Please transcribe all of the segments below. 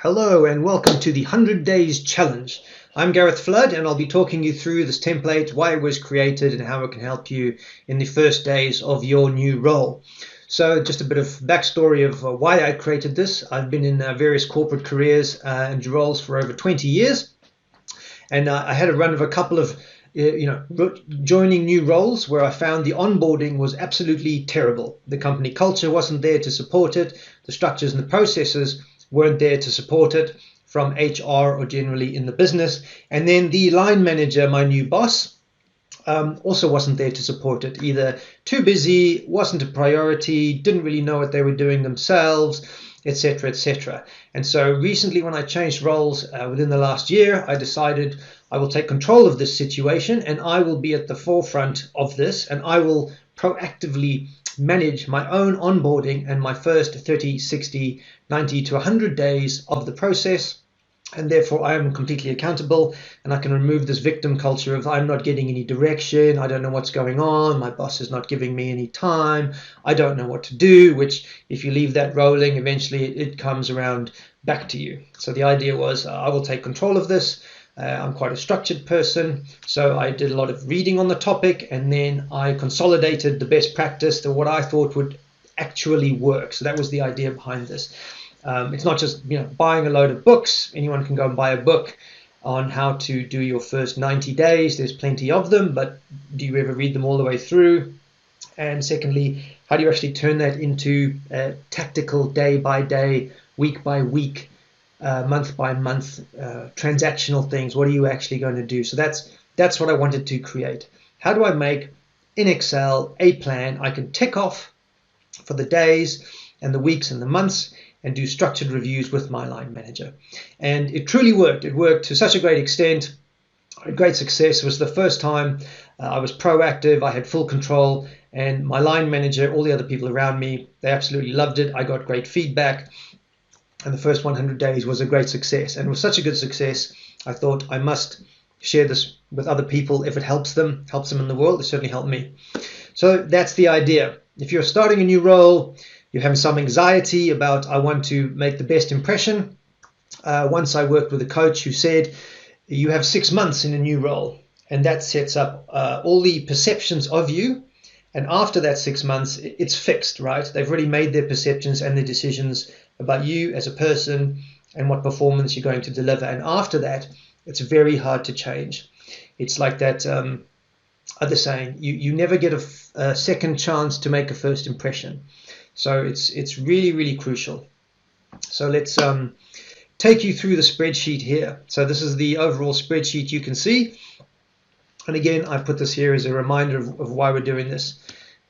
Hello and welcome to the 100 Days Challenge. I'm Gareth Flood and I'll be talking you through this template, why it was created and how it can help you in the first days of your new role. So just a bit of backstory of why I created this. I've been in various corporate careers and roles for over 20 years, and I had a run of a couple of joining new roles where I found the onboarding was absolutely terrible. The company culture wasn't there to support it. The structures and the processes weren't there to support it from HR or generally in the business. And then the line manager, my new boss, also wasn't there to support it either. Too busy, wasn't a priority, didn't really know what they were doing themselves, etc., etc. And so recently when I changed roles within the last year, I decided I will take control of this situation and I will be at the forefront of this, and I will proactively manage my own onboarding and my first 30, 60, 90 to 100 days of the process. And therefore I am completely accountable, and I can remove this victim culture of I'm not getting any direction, I don't know what's going on, my boss is not giving me any time, I don't know what to do, which if you leave that rolling, eventually it comes around back to you. So the idea was I will take control of this. I'm quite a structured person, so I did a lot of reading on the topic, and then I consolidated the best practice to what I thought would actually work. So that was the idea behind this. It's not just buying a load of books. Anyone can go and buy a book on how to do your first 90 days. There's plenty of them, but do you ever read them all the way through? And secondly, how do you actually turn that into tactical day by day, week by week, month by month, transactional things? What are you actually going to do? So that's what I wanted to create. How do I make in Excel a plan I can tick off for the days and the weeks and the months, and do structured reviews with my line manager? And it truly worked. It worked to such a great extent, a great success. It was the first time I was proactive, I had full control, and my line manager, all the other people around me, they absolutely loved it. I got great feedback, and the first 100 days was a great success. And it was such a good success, I thought I must share this with other people. If it helps them in the world, it certainly helped me. So that's the idea. If you're starting a new role, you're having some anxiety about, I want to make the best impression. Once I worked with a coach who said, you have 6 months in a new role, and that sets up all the perceptions of you. And after that 6 months, it's fixed, right? They've already made their perceptions and their decisions about you as a person and what performance you're going to deliver. And after that, it's very hard to change. It's like that other saying, you never get a second chance to make a first impression. So it's really, really crucial. So let's take you through the spreadsheet here. So this is the overall spreadsheet you can see. And again, I put this here as a reminder of why we're doing this.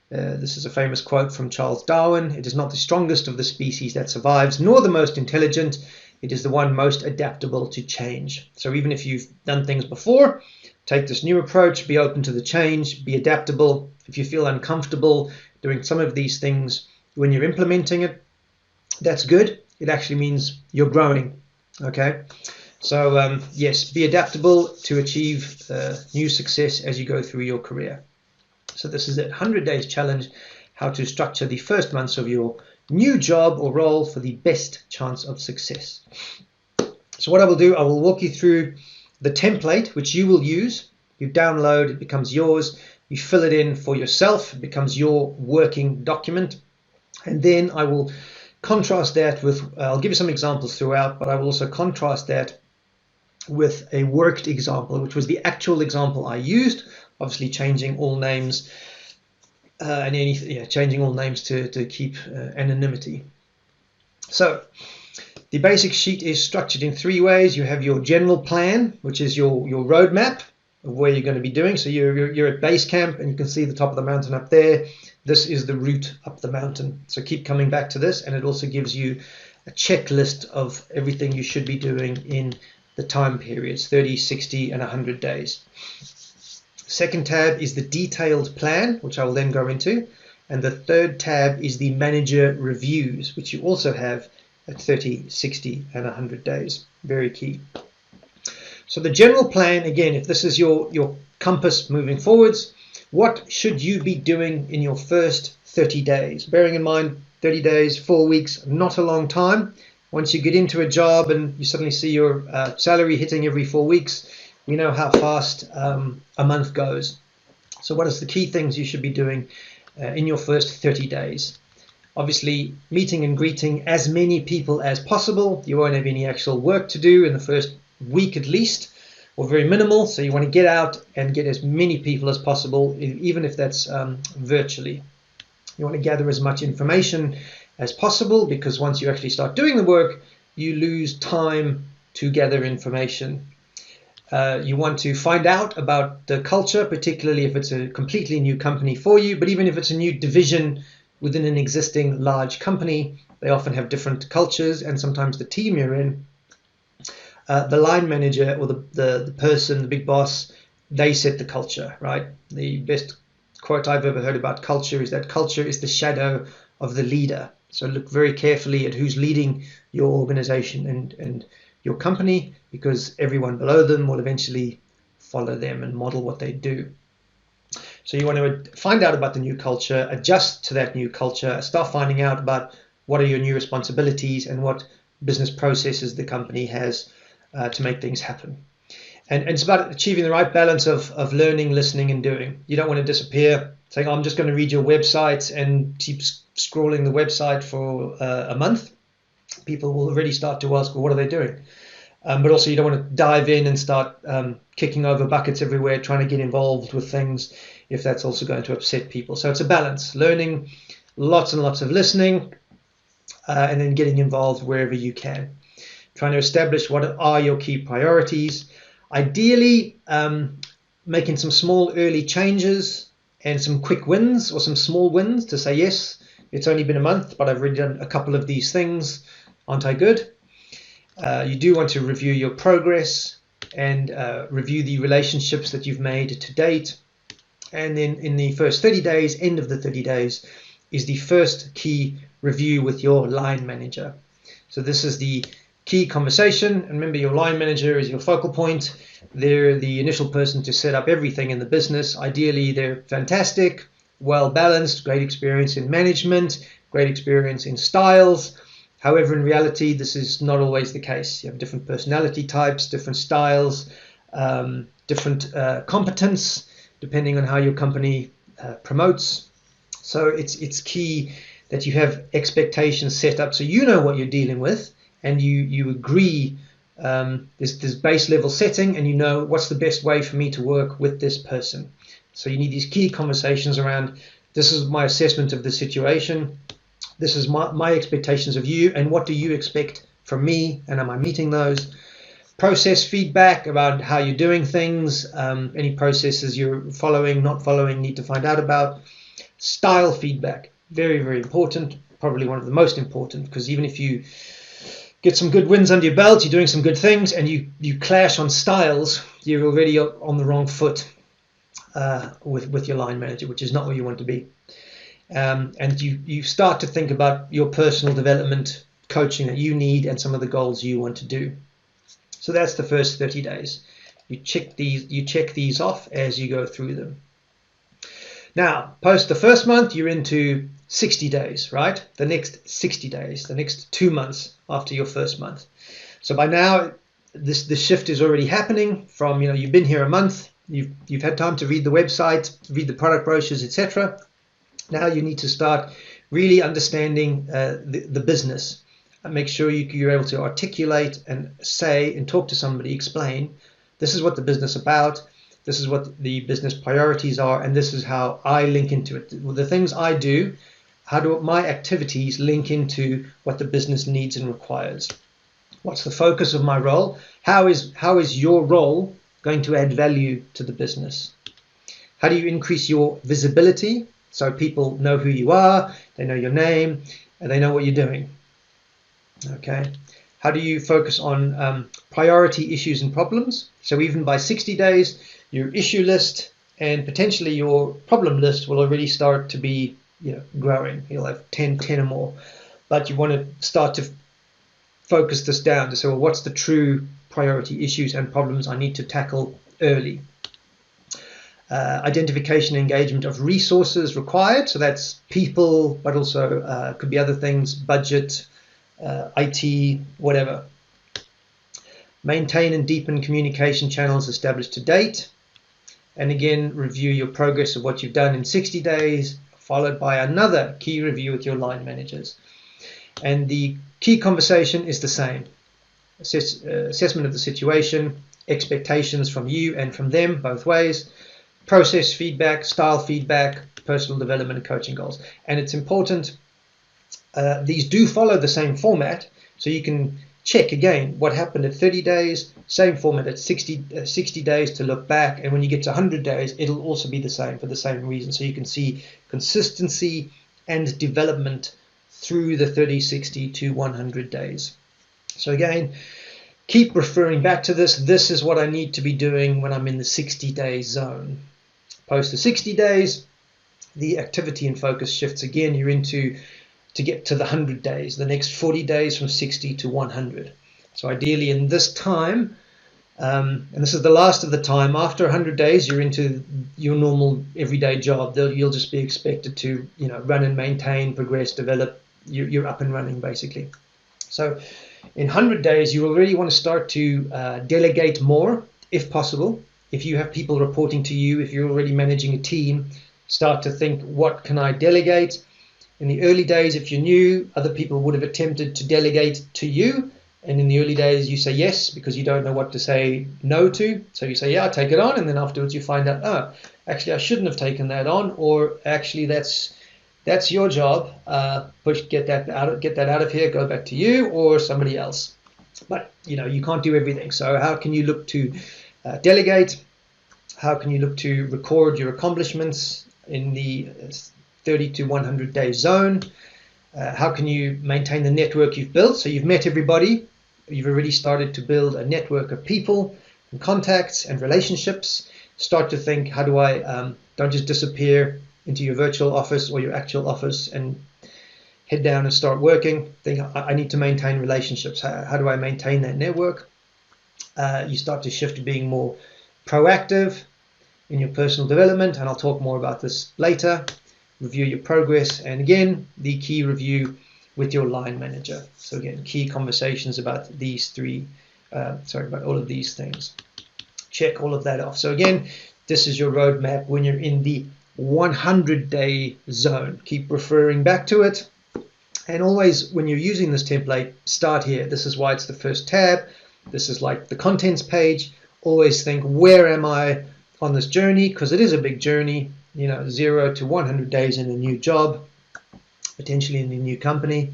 This is a famous quote from Charles Darwin. It is not the strongest of the species that survives, nor the most intelligent. It is the one most adaptable to change. So even if you've done things before, take this new approach, be open to the change, be adaptable. If you feel uncomfortable doing some of these things when you're implementing it, that's good. It actually means you're growing. Okay. So yes, be adaptable to achieve new success as you go through your career. So this is it, 100 Days Challenge, how to structure the first months of your new job or role for the best chance of success. So what I will do, I will walk you through the template, which you will use. You download, it becomes yours. You fill it in for yourself, it becomes your working document. And then I will contrast that with, I'll give you some examples throughout, but I will also contrast that with a worked example, which was the actual example I used, obviously changing all names changing all names to keep anonymity. So the basic sheet is structured in 3 ways. You have your general plan, which is your roadmap of where you're going to be doing. So you're at base camp, and you can see the top of the mountain up there. This is the route up the mountain. So keep coming back to this, and it also gives you a checklist of everything you should be doing in the time periods, 30, 60, and 100 days. Second tab is the detailed plan, which I will then go into. And the third tab is the manager reviews, which you also have at 30, 60, and 100 days. Very key. So the general plan, again, if this is your compass moving forwards, what should you be doing in your first 30 days? Bearing in mind, 30 days, 4 weeks, not a long time. Once you get into a job and you suddenly see your salary hitting every 4 weeks, we know how fast a month goes. So what is the key things you should be doing in your first 30 days? Obviously, meeting and greeting as many people as possible. You won't have any actual work to do in the first week at least, or very minimal. So you want to get out and get as many people as possible, even if that's virtually. You want to gather as much information as possible, because once you actually start doing the work, you lose time to gather information. You want to find out about the culture, particularly if it's a completely new company for you, but even if it's a new division within an existing large company, they often have different cultures, and sometimes the team you're in, the line manager or the person, the big boss, they set the culture, right? The best quote I've ever heard about culture is that culture is the shadow of the leader. So look very carefully at who's leading your organization and your company, because everyone below them will eventually follow them and model what they do. So you want to find out about the new culture, adjust to that new culture, start finding out about what are your new responsibilities and what business processes the company has to make things happen. And it's about achieving the right balance of learning, listening, and doing. You don't want to disappear saying, oh, I'm just going to read your website and keep scrolling the website for a month. People will already start to ask, well, what are they doing? But also you don't want to dive in and start kicking over buckets everywhere, trying to get involved with things, if that's also going to upset people. So it's a balance, learning, lots and lots of listening, and then getting involved wherever you can. Trying to establish what are your key priorities. Ideally, making some small early changes and some quick wins or some small wins to say, yes, it's only been a month, but I've already done a couple of these things. Aren't I good? You do want to review your progress and review the relationships that you've made to date. And then in the first 30 days, end of the 30 days, is the first key review with your line manager. So this is the key conversation. And remember, your line manager is your focal point. They're the initial person to set up everything in the business. Ideally, they're fantastic, well-balanced, great experience in management, great experience in styles. However, in reality, this is not always the case. You have different personality types, different styles, different competence, depending on how your company promotes. So it's key that you have expectations set up so you know what you're dealing with, and you agree this base level setting, and you know what's the best way for me to work with this person. So you need these key conversations around, this is my assessment of the situation, this is my expectations of you, and what do you expect from me, and am I meeting those? Process feedback about how you're doing things, any processes you're following, not following, need to find out about. Style feedback, very, very important, probably one of the most important, because even if you get some good wins under your belt, you're doing some good things, and you clash on styles, you're already on the wrong foot with your line manager, which is not where you want to be. And you start to think about your personal development coaching that you need and some of the goals you want to do. So that's the first 30 days. You check these off as you go through them. Now, post the first month, you're into 60 days, right? The next 60 days, the next 2 months after your first month. So by now, the shift is already happening from, you've been here a month, you've had time to read the website, read the product brochures, etc. Now you need to start really understanding the business. And make sure you're able to articulate and say and talk to somebody, explain, this is what the business is about, this is what the business priorities are, and this is how I link into it. The things I do, how do my activities link into what the business needs and requires? What's the focus of my role? How is your role going to add value to the business? How do you increase your visibility so people know who you are, they know your name, and they know what you're doing? Okay. How do you focus on priority issues and problems? So even by 60 days, your issue list and potentially your problem list will already start to be growing. You'll have 10 or more. But you want to start to focus this down to say, well, what's the true priority issues and problems I need to tackle early? Identification and engagement of resources required. So that's people, but also could be other things, budget, IT, whatever. Maintain and deepen communication channels established to date. And again, review your progress of what you've done in 60 days, followed by another key review with your line managers. And the key conversation is the same. Assessment of the situation, expectations from you and from them, both ways, process feedback, style feedback, personal development and coaching goals. And it's important, these do follow the same format, so you can check again what happened at 30 days, same format at 60 days to look back, and when you get to 100 days, it'll also be the same for the same reason. So you can see consistency and development through the 30, 60 to 100 days. So again, keep referring back to this. This is what I need to be doing when I'm in the 60-day zone. Post the 60 days, the activity and focus shifts again. You're into to get to the 100 days, the next 40 days from 60 to 100. So ideally in this time, and this is the last of the time, after 100 days, you're into your normal everyday job. You'll just be expected to, run and maintain, progress, develop. You're up and running basically. So in 100 days, you already want to start to delegate more if possible. If you have people reporting to you, if you're already managing a team, start to think, what can I delegate? In the early days, if you're new, other people would have attempted to delegate to you. And in the early days, you say yes because you don't know what to say no to. So you say, yeah, I'll take it on. And then afterwards you find out, oh, actually, I shouldn't have taken that on. Or actually, that's your job. Get that out of here, go back to you or somebody else. But, you can't do everything. So how can you look to delegate? How can you look to record your accomplishments in the 30 to 100 day zone? How can you maintain the network you've built? So you've met everybody. You've already started to build a network of people and contacts and relationships. Start to think, how do I, don't just disappear into your virtual office or your actual office and head down and start working. Think, I need to maintain relationships. How do I maintain that network? You start to shift to being more proactive in your personal development, and I'll talk more about this later. Review your progress, and again, the key review with your line manager. So again, key conversations about about all of these things. Check all of that off. So again, this is your roadmap when you're in the 100-day zone. Keep referring back to it. And always, when you're using this template, start here. This is why it's the first tab. This is like the contents page. Always think, where am I on this journey? Because it is a big journey, 0 to 100 days in a new job, potentially in a new company.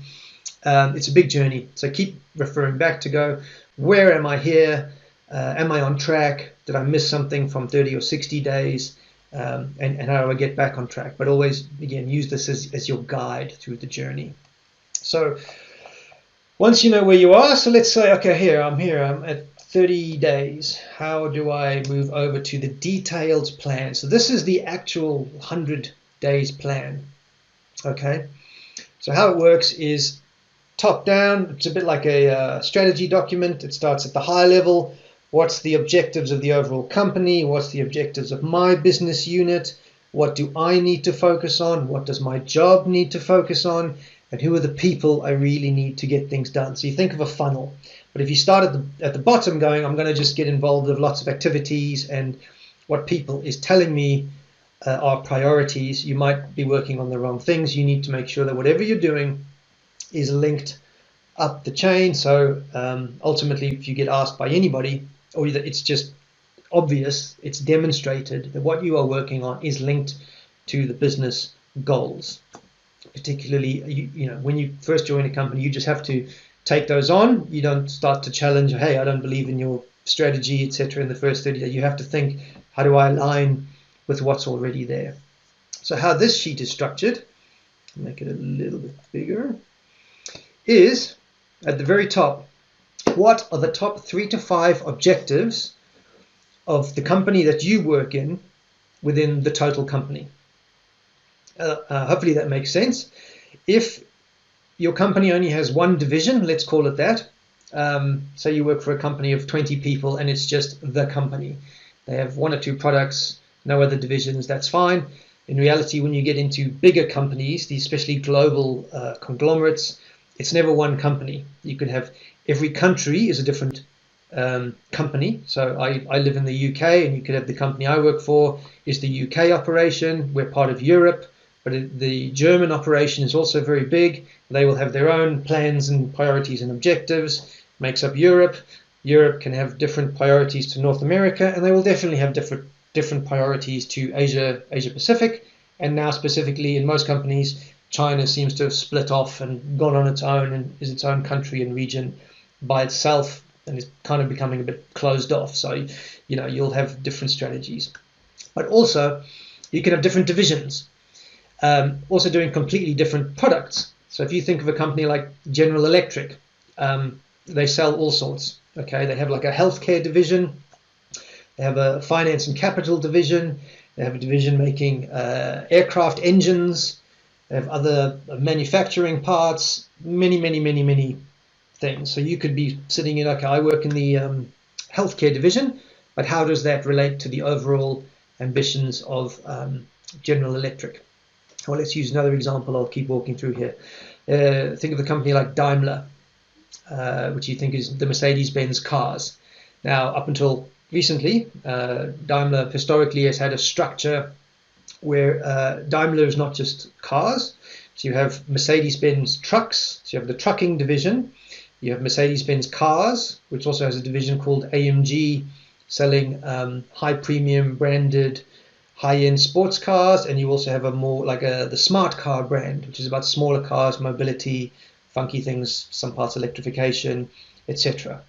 It's a big journey. So keep referring back to go, where am I here? Am I on track? Did I miss something from 30 or 60 days? And how do I get back on track? But always, again, use this as your guide through the journey. So once you know where you are, so let's say, okay, I'm at 30 days. How do I move over to the detailed plan? So this is the actual 100 days plan. Okay. So how it works is top down. It's a bit like a strategy document. It starts at the high level. What's the objectives of the overall company? What's the objectives of my business unit? What do I need to focus on? What does my job need to focus on? And who are the people I really need to get things done? So you think of a funnel. But if you start at the bottom going, I'm going to just get involved with lots of activities and what people is telling me are priorities, you might be working on the wrong things. You need to make sure that whatever you're doing is linked up the chain. So ultimately, if you get asked by anybody, or that it's just obvious, it's demonstrated that what you are working on is linked to the business goals. Particularly, when you first join a company, you just have to take those on. You don't start to challenge, hey, I don't believe in your strategy, etc. in the first 30 days. You have to think, how do I align with what's already there? So how this sheet is structured, make it a little bit bigger, is at the very top, what are the top 3 to 5 objectives of the company that you work in within the total company? Hopefully that makes sense. If your company only has one division, let's call it that. Say you work for a company of 20 people and it's just the company. They have 1 or 2 products, no other divisions, that's fine. In reality, when you get into bigger companies, these especially global conglomerates, It's never one company. You can have, every country is a different company. So I live in the UK, and you could have the company I work for is the UK operation. We're part of Europe, but the German operation is also very big. They will have their own plans and priorities and objectives. Makes up Europe. Europe can have different priorities to North America, and they will definitely have different priorities to Asia Pacific. And now specifically in most companies, China seems to have split off and gone on its own and is its own country and region by itself, and is kind of becoming a bit closed off. So, you'll have different strategies. But also, you can have different divisions, also doing completely different products. So if you think of a company like General Electric, they sell all sorts. Okay, they have like a healthcare division, they have a finance and capital division, they have a division making aircraft engines, they have other manufacturing parts, many things. So you could be sitting in, okay, I work in the healthcare division, but how does that relate to the overall ambitions of General Electric? Well, let's use another example. I'll keep walking through here. Think of a company like Daimler, which you think is the Mercedes-Benz cars. Now, up until recently, Daimler historically has had a structure where Daimler is not just cars. So you have Mercedes-Benz trucks, so you have the trucking division. You have Mercedes-Benz cars, which also has a division called AMG, selling high premium branded high-end sports cars. And you also have a more like the smart car brand, which is about smaller cars, mobility, funky things, some parts electrification, etc.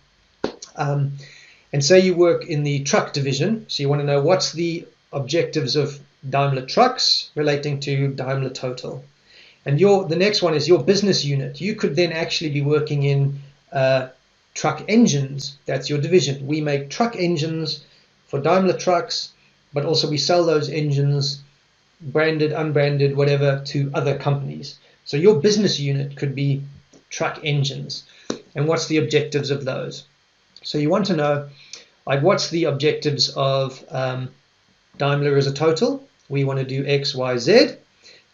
And say you work in the truck division, so you want to know what's the objectives of Daimler Trucks relating to Daimler Total. And the next one is your business unit. You could then actually be working in truck engines. That's your division. We make truck engines for Daimler Trucks, but also we sell those engines, branded, unbranded, whatever, to other companies. So your business unit could be truck engines. And what's the objectives of those? So you want to know, like, what's the objectives of Daimler as a total? We want to do X, Y, Z.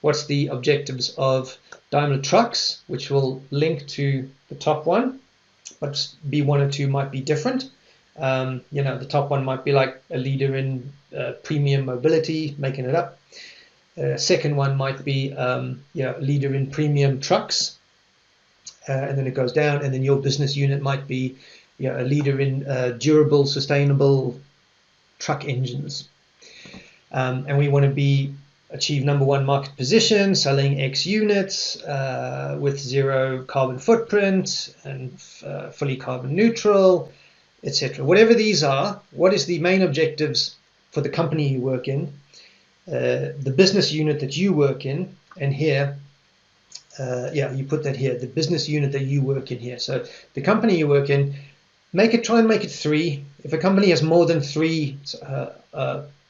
What's the objectives of Daimler Trucks, which will link to the top one, but B1 or 2 might be different. The top one might be like a leader in premium mobility, making it up. Second one might be leader in premium trucks, and then it goes down. And then your business unit might be a leader in durable, sustainable truck engines. And we want to achieve number one market position, selling X units with zero carbon footprint and fully carbon neutral, etc. Whatever these are, what is the main objectives for the company you work in, the business unit that you work in, and here, you put that here, the business unit that you work in here. So the company you work in, try and make it 3. If a company has more than 3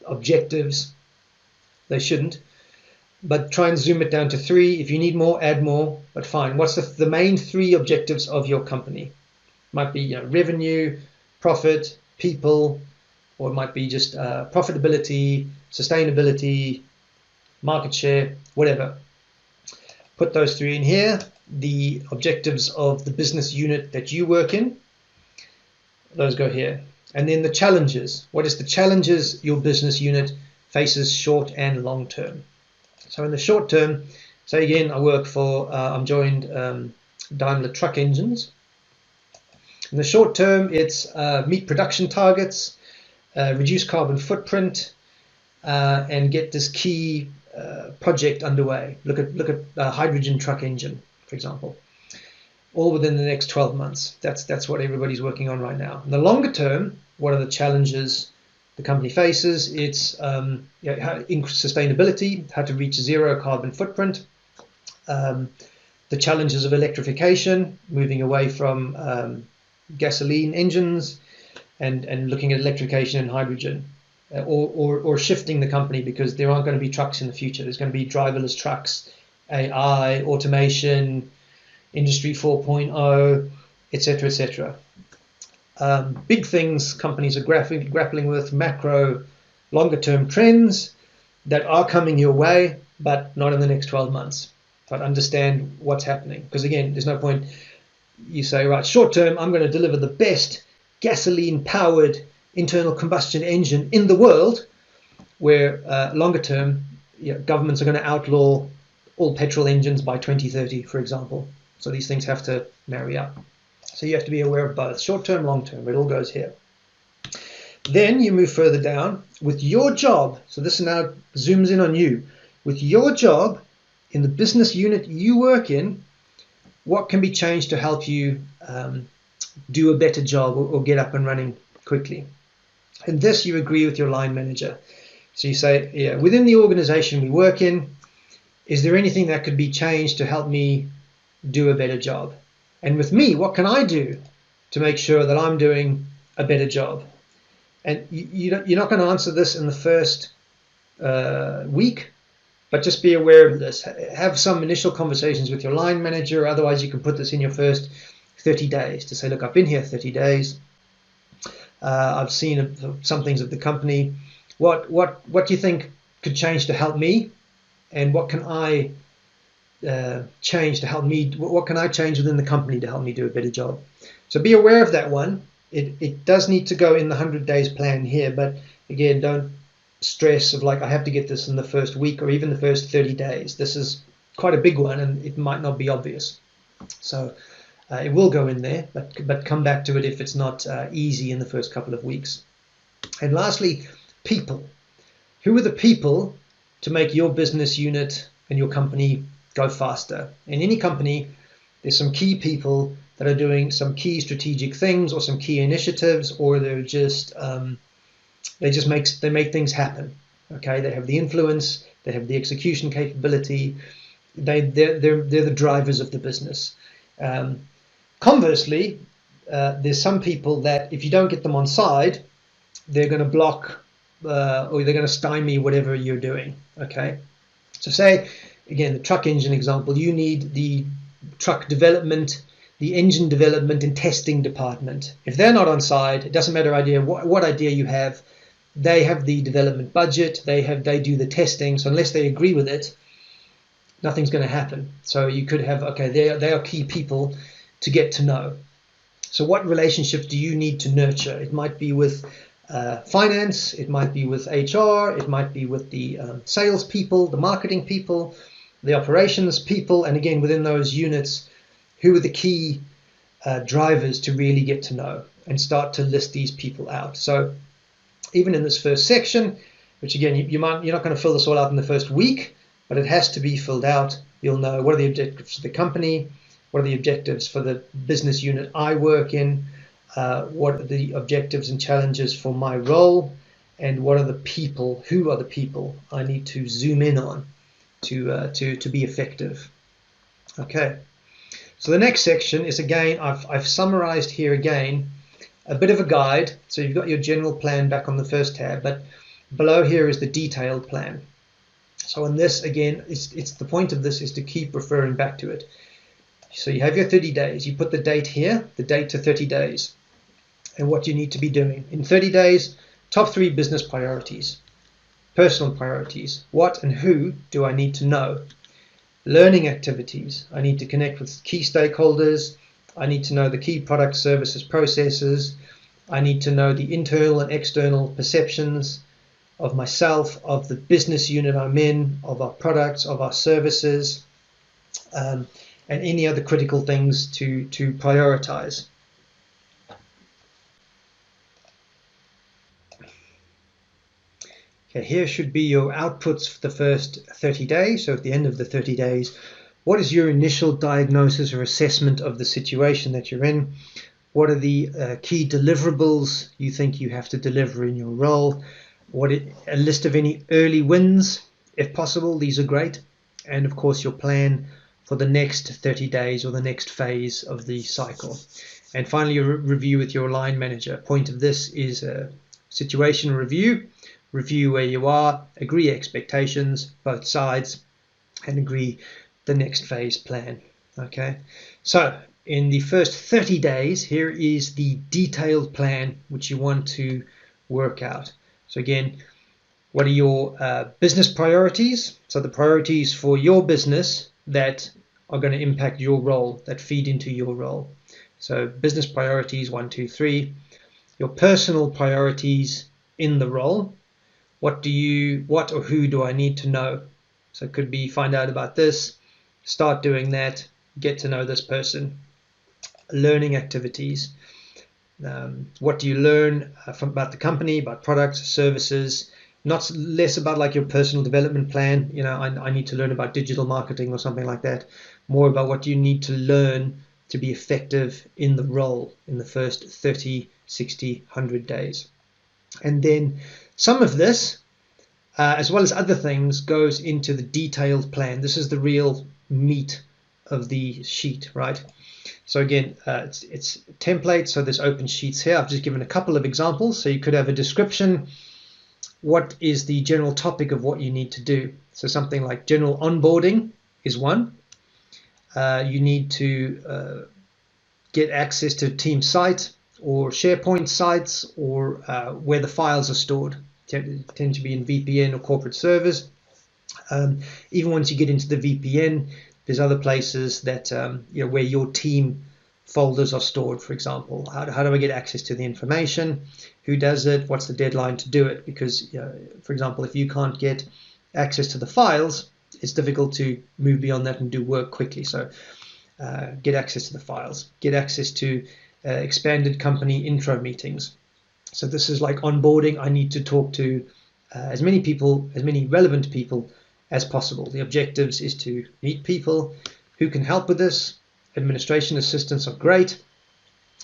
objectives, they shouldn't, but try and zoom it down to 3. If you need more, add more, but fine. What's the main 3 objectives of your company? Might be revenue, profit, people, or it might be just profitability, sustainability, market share, whatever. Put those 3 in here. The objectives of the business unit that you work in, those go here. And then the challenges. What is the challenges your business unit faces short and long term? So in the short term, say again, I'm joined Daimler Truck Engines. In the short term, it's meet production targets, reduce carbon footprint, and get this key project underway. Look at a hydrogen truck engine, for example, all within the next 12 months. That's what everybody's working on right now. In the longer term, what are the challenges the company faces? It's how to increase sustainability, how to reach zero carbon footprint, the challenges of electrification, moving away from gasoline engines and looking at electrification and hydrogen, or shifting the company because there aren't going to be trucks in the future. There's going to be driverless trucks, AI, automation, Industry 4.0, etc., etc. Big things companies are grappling with, macro, longer term trends that are coming your way, but not in the next 12 months. but understand what's happening. Because again, there's no point you say, right, short term, I'm going to deliver the best gasoline-powered internal combustion engine in the world, where longer term, governments are going to outlaw all petrol engines by 2030, for example. So these things have to marry up. So you have to be aware of both, short term, long term. It all goes here. Then you move further down with your job. So this now zooms in on you. With your job in the business unit you work in, what can be changed to help you do a better job or get up and running quickly? And this you agree with your line manager. So you say, yeah, within the organization we work in, is there anything that could be changed to help me do a better job? And with me, what can I do to make sure that I'm doing a better job? And you're not going to answer this in the first week, but just be aware of this. Have some initial conversations with your line manager. Otherwise, you can put this in your first 30 days to say, look, I've been here 30 days. I've seen some things of the company. What do you think could change to help me? And what can I change to help me? What can I change within the company to help me do a better job? So be aware of that one. It does need to go in the 100 days plan here, but again, don't stress of like, I have to get this in the first week or even the first 30 days. This is quite a big one and it might not be obvious. So it will go in there, but come back to it if it's not easy in the first couple of weeks. And lastly, people. Who are the people to make your business unit and your company go faster? In any company, there's some key people that are doing some key strategic things or some key initiatives, or they're just they make things happen. Okay, they have the influence, they have the execution capability, they're the drivers of the business. Conversely, there's some people that if you don't get them on side, they're going to block or they're going to stymie whatever you're doing. Okay, so say again the truck engine example, you need the truck development, the engine development and testing department. If they're not on side, it doesn't matter what idea you have. They have the development budget, they do the testing, so unless they agree with it, nothing's going to happen. So you could have, okay, they are key people to get to know. So what relationships do you need to nurture? It might be with finance, it might be with HR, it might be with the sales people, the marketing people, the operations people, and again, within those units, who are the key drivers to really get to know and start to list these people out. So even in this first section, which again, you're not going to fill this all out in the first week, but it has to be filled out. You'll know what are the objectives for the company, what are the objectives for the business unit I work in, what are the objectives and challenges for my role, and what are the people, who are the people I need to zoom in on to be effective. Okay, so the next section is, again, I've summarized here again a bit of a guide. So you've got your general plan back on the first tab, but below here is the detailed plan. So in this, again, it's the point of this is to keep referring back to it. So you have your 30 days. You put the date here, the date to 30 days, and what you need to be doing. In 30 days, top 3 business priorities, personal priorities. What and who do I need to know? Learning activities. I need to connect with key stakeholders. I need to know the key product, services, processes. I need to know the internal and external perceptions of myself, of the business unit I'm in, of our products, of our services, and any other critical things to prioritize. Okay, here should be your outputs for the first 30 days. So at the end of the 30 days, what is your initial diagnosis or assessment of the situation that you're in? What are the key deliverables you think you have to deliver in your role? A list of any early wins, if possible. These are great. And of course, your plan for the next 30 days or the next phase of the cycle. And finally, a review with your line manager. Point of this is a situation review. Review where you are, agree expectations, both sides, and agree the next phase plan. Okay, so in the first 30 days, here is the detailed plan which you want to work out. So again, what are your business priorities? So the priorities for your business that are going to impact your role, that feed into your role. So business priorities, 1, 2, 3. Your personal priorities in the role. What or who do I need to know? So it could be find out about this, start doing that, get to know this person. Learning activities. What do you learn about the company, about products, services? Not less about like your personal development plan. I need to learn about digital marketing or something like that. More about what you need to learn to be effective in the role in the first 30, 60, 100 days. And then some of this, as well as other things, goes into the detailed plan. This is the real meat of the sheet, right? So again, it's template, so there's open sheets here. I've just given a couple of examples. So you could have a description. What is the general topic of what you need to do? So something like general onboarding is one. You need to get access to team site or SharePoint sites or where the files are stored. Tend to be in VPN or corporate servers. Even once you get into the VPN, there's other places that where your team folders are stored, for example. How do I get access to the information? Who does it? What's the deadline to do it? Because, for example, if you can't get access to the files, it's difficult to move beyond that and do work quickly. So get access to the files. Get access to expanded company intro meetings. So this is like onboarding. I need to talk to as many people, as many relevant people as possible. The objectives is to meet people who can help with this. Administration assistants are great.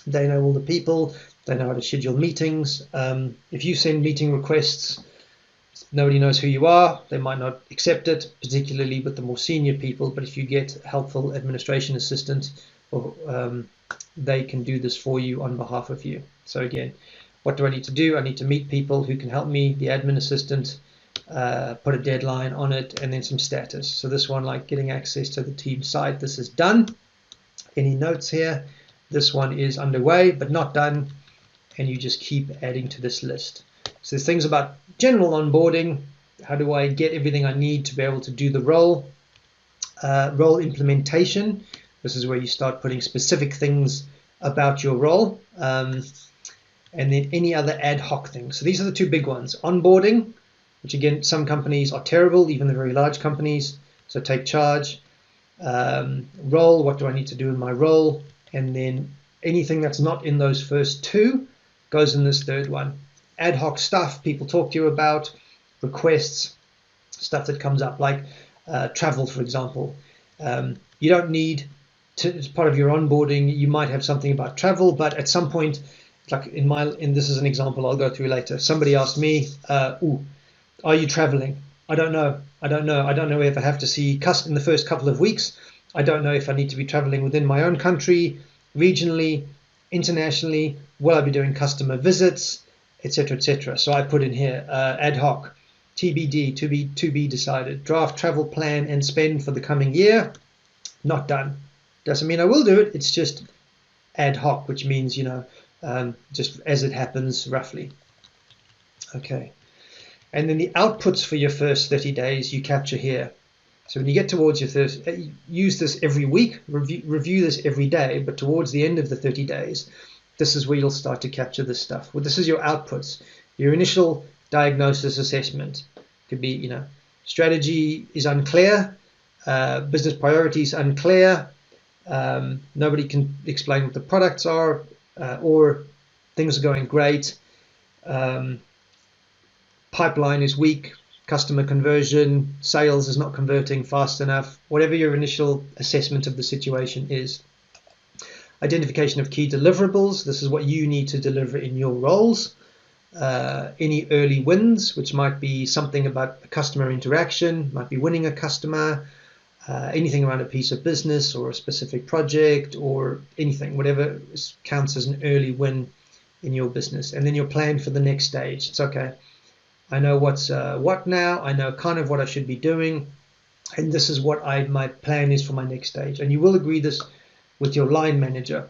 They know all the people. They know how to schedule meetings. If you send meeting requests, nobody knows who you are. They might not accept it, particularly with the more senior people. But if you get helpful administration assistants, they can do this for you on behalf of you. So again, what do I need to do? I need to meet people who can help me, the admin assistant, put a deadline on it, and then some status. So this one, like getting access to the team site, this is done. Any notes here? This one is underway but not done, and you just keep adding to this list. So there's things about general onboarding. How do I get everything I need to be able to do the role? Role implementation. This is where you start putting specific things about your role. And then any other ad hoc things. So these are the two big ones. Onboarding, which again, some companies are terrible, even the very large companies. So take charge. Role, what do I need to do in my role? And then anything that's not in those first two goes in this third one. Ad hoc stuff people talk to you about, requests, stuff that comes up, like travel, for example. You don't need to, as part of your onboarding, you might have something about travel, but at some point, like this is an example I'll go through later. Somebody asked me, are you traveling? I don't know. I don't know if I have to see in the first couple of weeks. I don't know if I need to be traveling within my own country, regionally, internationally. Will I be doing customer visits, etc., etc. So I put in here ad hoc, TBD, to be decided. Draft travel plan and spend for the coming year. Not done. Doesn't mean I will do it. It's just ad hoc, which means just as it happens, roughly. Okay. And then the outputs for your first 30 days you capture here. So when you get towards your first, use this every week, review this every day, but towards the end of the 30 days, this is where you'll start to capture this stuff. Well, this is your outputs. Your initial diagnosis assessment could be, strategy is unclear, business priorities unclear, nobody can explain what the products are, or things are going great, pipeline is weak, customer conversion, sales is not converting fast enough, whatever your initial assessment of the situation is. Identification of key deliverables, this is what you need to deliver in your roles. Any early wins, which might be something about a customer interaction, might be winning a customer, anything around a piece of business or a specific project or anything, whatever counts as an early win in your business. And then your plan for the next stage. It's okay. I know what's what now. I know kind of what I should be doing. And this is what my plan is for my next stage. And you will agree this with your line manager.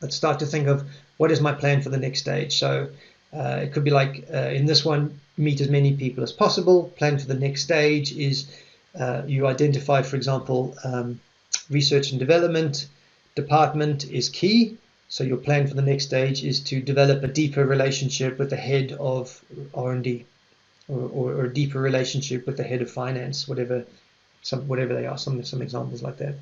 But start to think of what is my plan for the next stage. So it could be like in this one, meet as many people as possible. Plan for the next stage is You identify, for example, research and development department is key. So your plan for the next stage is to develop a deeper relationship with the head of R&D, or a deeper relationship with the head of finance, whatever they are, some examples like that.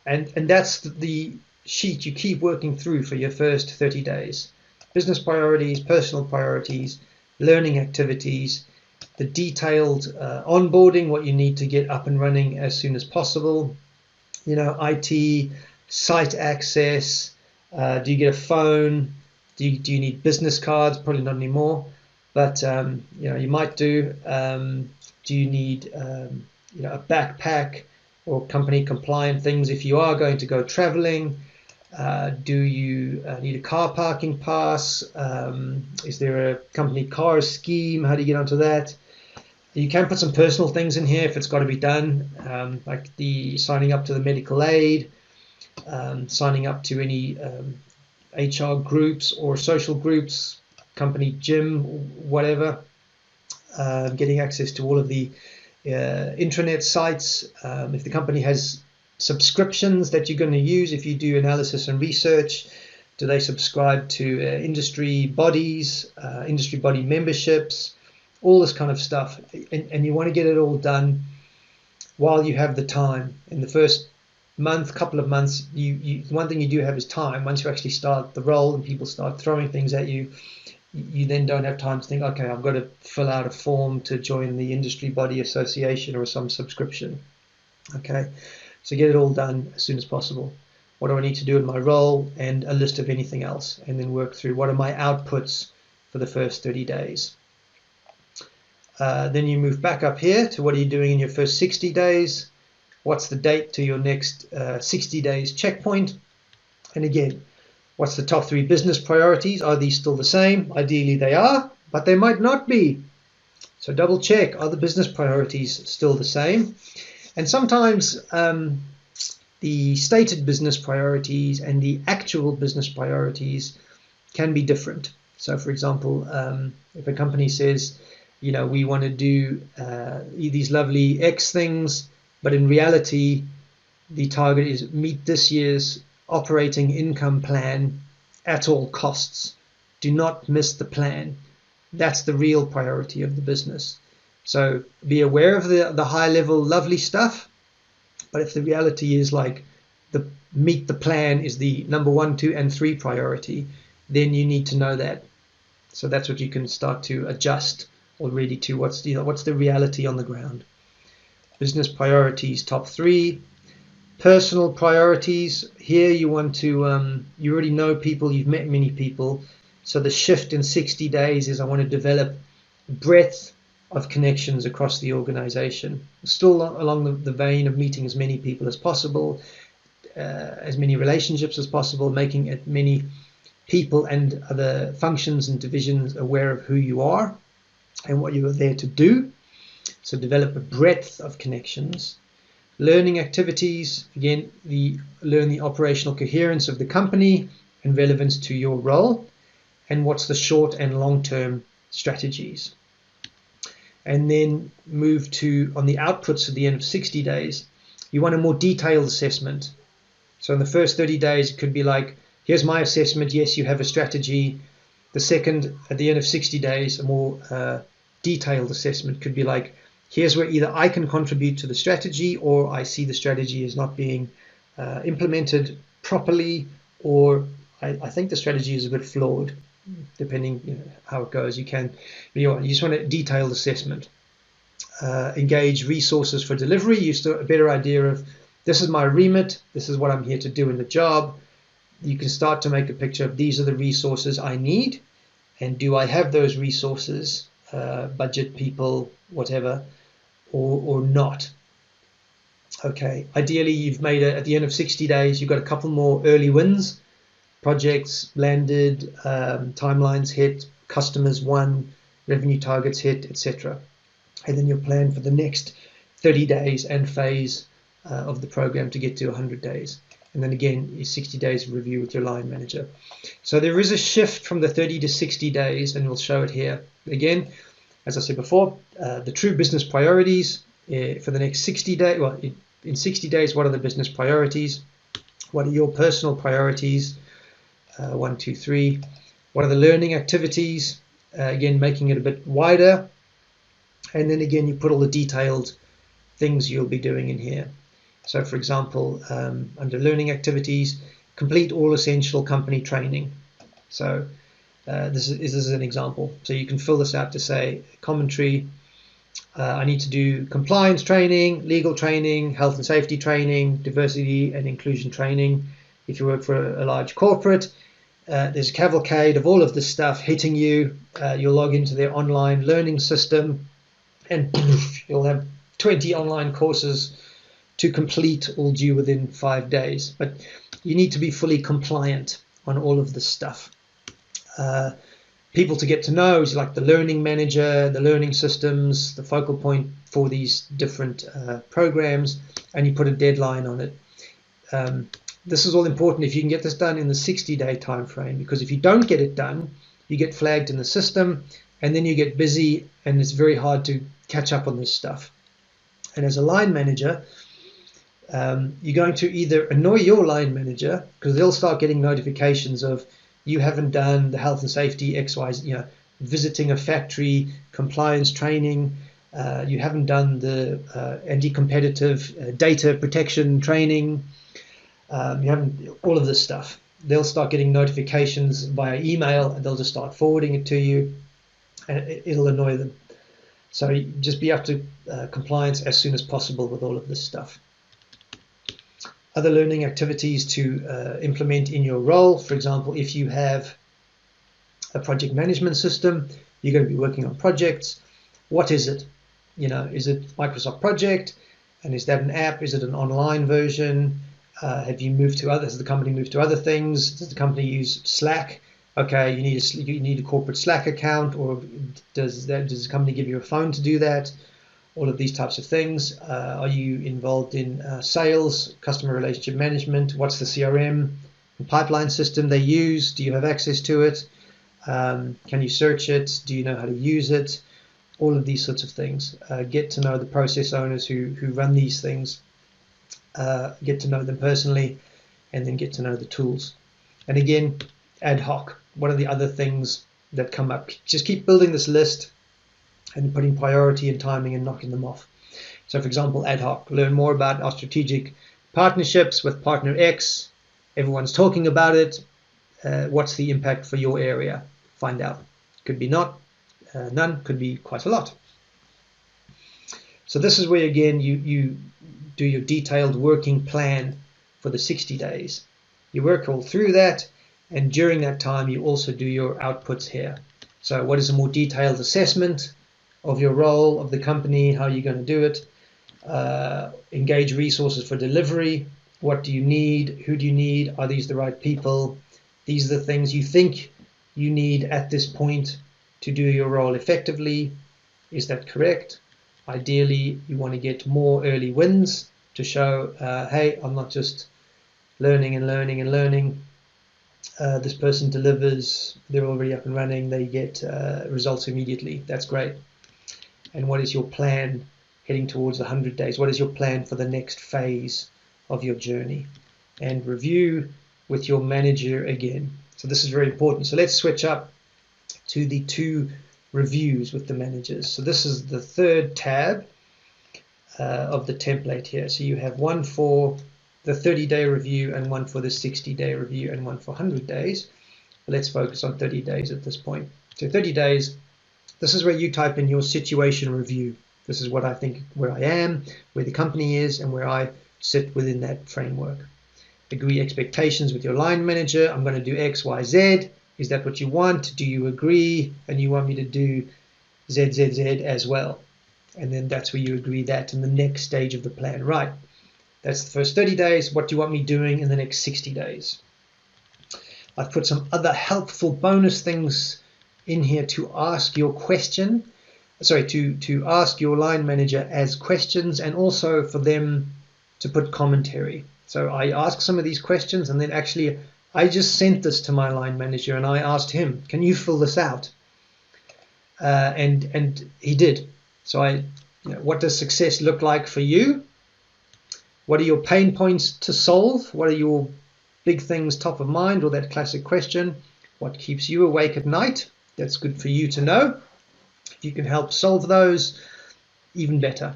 And that's the sheet you keep working through for your first 30 days. Business priorities, personal priorities, learning activities, the detailed onboarding, what you need to get up and running as soon as possible, IT, site access, do you get a phone, do you need business cards? Probably not anymore, but you might do. Do you need a backpack or company compliant things if you are going to go traveling? Do you need a car parking pass? Is there a company car scheme? How do you get onto that? You can put some personal things in here if it's got to be done, like the signing up to the medical aid, signing up to any HR groups or social groups, company gym, whatever, getting access to all of the intranet sites. If the company has subscriptions that you're going to use, if you do analysis and research, do they subscribe to industry bodies, industry body memberships, all this kind of stuff, and you want to get it all done while you have the time. In the first couple of months, one thing you do have is time. Once you actually start the role and people start throwing things at you, you then don't have time to think, okay, I've got to fill out a form to join the industry body association or some subscription. Okay, so get it all done as soon as possible. What do I need to do in my role, and a list of anything else, and then work through what are my outputs for the first 30 days. Then you move back up here to what are you doing in your first 60 days? What's the date to your next 60 days checkpoint? And again, what's the top 3 business priorities? Are these still the same? Ideally they are, but they might not be. So double check, are the business priorities still the same? And sometimes the stated business priorities and the actual business priorities can be different. So for example, if a company says, we want to do these lovely X things, but in reality, the target is meet this year's operating income plan at all costs. Do not miss the plan. That's the real priority of the business. So be aware of the high level lovely stuff, but if the reality is like the meet the plan is the number 1, 2, and 3 priority, then you need to know that. So that's what you can start to adjust already to what's the reality on the ground. Business priorities, top 3. Personal priorities, here you want to, you already know people, you've met many people. So the shift in 60 days is I want to develop breadth of connections across the organization. Still along the vein of meeting as many people as possible, as many relationships as possible, making as many people and other functions and divisions aware of who you are and what you are there to do. So develop a breadth of connections. Learning activities, again, learn the operational coherence of the company and relevance to your role, and what's the short and long-term strategies. And then move to, on the outputs at the end of 60 days, you want a more detailed assessment. So in the first 30 days, it could be like, here's my assessment, yes, you have a strategy. The second, at the end of 60 days, a more detailed assessment could be like, here's where either I can contribute to the strategy, or I see the strategy as not being implemented properly, or I think the strategy is a bit flawed, depending how it goes. You just want a detailed assessment. Engage resources for delivery. You still a better idea of, this is my remit, this is what I'm here to do in the job. You can start to make a picture of, these are the resources I need, and do I have those resources, budget, people, whatever, or not. Okay, ideally you've made it at the end of 60 days, you've got a couple more early wins, projects landed, timelines hit, customers won, revenue targets hit, etc. And then your plan for the next 30 days and phase of the program to get to 100 days. And then again, your 60 days review with your line manager. So there is a shift from the 30 to 60 days, and we'll show it here. Again, as I said before, the true business priorities for the next 60 days. Well, in 60 days, what are the business priorities? What are your personal priorities? 1, 2, 3. What are the learning activities? Again, making it a bit wider. And then again, you put all the detailed things you'll be doing in here. So for example, under learning activities, complete all essential company training. So this is an example. So you can fill this out to say commentary. I need to do compliance training, legal training, health and safety training, diversity and inclusion training. If you work for a large corporate, there's a cavalcade of all of this stuff hitting you. You'll log into their online learning system and you'll have 20 online courses to complete, all due within 5 days. But you need to be fully compliant on all of this stuff. People to get to know is like the learning manager, the learning systems, the focal point for these different programs, and you put a deadline on it. This is all important if you can get this done in the 60-day time frame, because if you don't get it done, you get flagged in the system, and then you get busy, and it's very hard to catch up on this stuff. And as a line manager, you're going to either annoy your line manager, because they'll start getting notifications of you haven't done the health and safety XYZ, visiting a factory, compliance training, you haven't done the anti-competitive data protection training, you haven't, all of this stuff. They'll start getting notifications via email, and they'll just start forwarding it to you, and it'll annoy them. So just be up to compliance as soon as possible with all of this stuff. Other learning activities to implement in your role. For example, if you have a project management system, you're going to be working on projects. What is it? Is it Microsoft Project? And is that an app? Is it an online version? Have you moved to others? Has the company moved to other things? Does the company use Slack? Okay, you need a corporate Slack account, or does the company give you a phone to do that? All of these types of things. Are you involved in sales, customer relationship management? What's the CRM and pipeline system they use? Do you have access to it? Can you search it? Do you know how to use it? All of these sorts of things. Get to know the process owners who run these things. Get to know them personally, and then get to know the tools. And again, ad hoc. What are the other things that come up? Just keep building this list and putting priority and timing and knocking them off. So for example, ad hoc, learn more about our strategic partnerships with partner X. Everyone's talking about it. What's the impact for your area? Find out. Could be none, could be quite a lot. So this is where again you do your detailed working plan for the 60 days. You work all through that, and during that time you also do your outputs here. So what is a more detailed assessment of your role, of the company, how you're going to do it, engage resources for delivery, what do you need, who do you need, are these the right people, these are the things you think you need at this point to do your role effectively, is that correct? Ideally, you want to get more early wins to show, hey, I'm not just learning and learning and learning. This person delivers, they're already up and running, they get results immediately. That's great. And what is your plan heading towards the 100 days? What is your plan for the next phase of your journey? And review with your manager again. So this is very important. So let's switch up to the 2 reviews with the managers. So this is the third tab of the template here. So you have one for the 30-day review and one for the 60-day review and one for 100 days. Let's focus on 30 days at this point. So 30 days, this is where you type in your situation review. This is what I think, where I am, where the company is, and where I sit within that framework. Agree expectations with your line manager. I'm going to do X, Y, Z. Is that what you want? Do you agree? And you want me to do Z, Z, Z as well. And then that's where you agree that in the next stage of the plan. Right. That's the first 30 days. What do you want me doing in the next 60 days? I've put some other helpful bonus things in here to ask your question. Sorry, to ask your line manager as questions, and also for them to put commentary. So I ask some of these questions, and then actually I just sent this to my line manager and I asked him, can you fill this out? And he did. So I What does success look like for you? What are your pain points to solve? What are your big things top of mind, or that classic question, what keeps you awake at night? That's good for you to know. If you can help solve those, even better.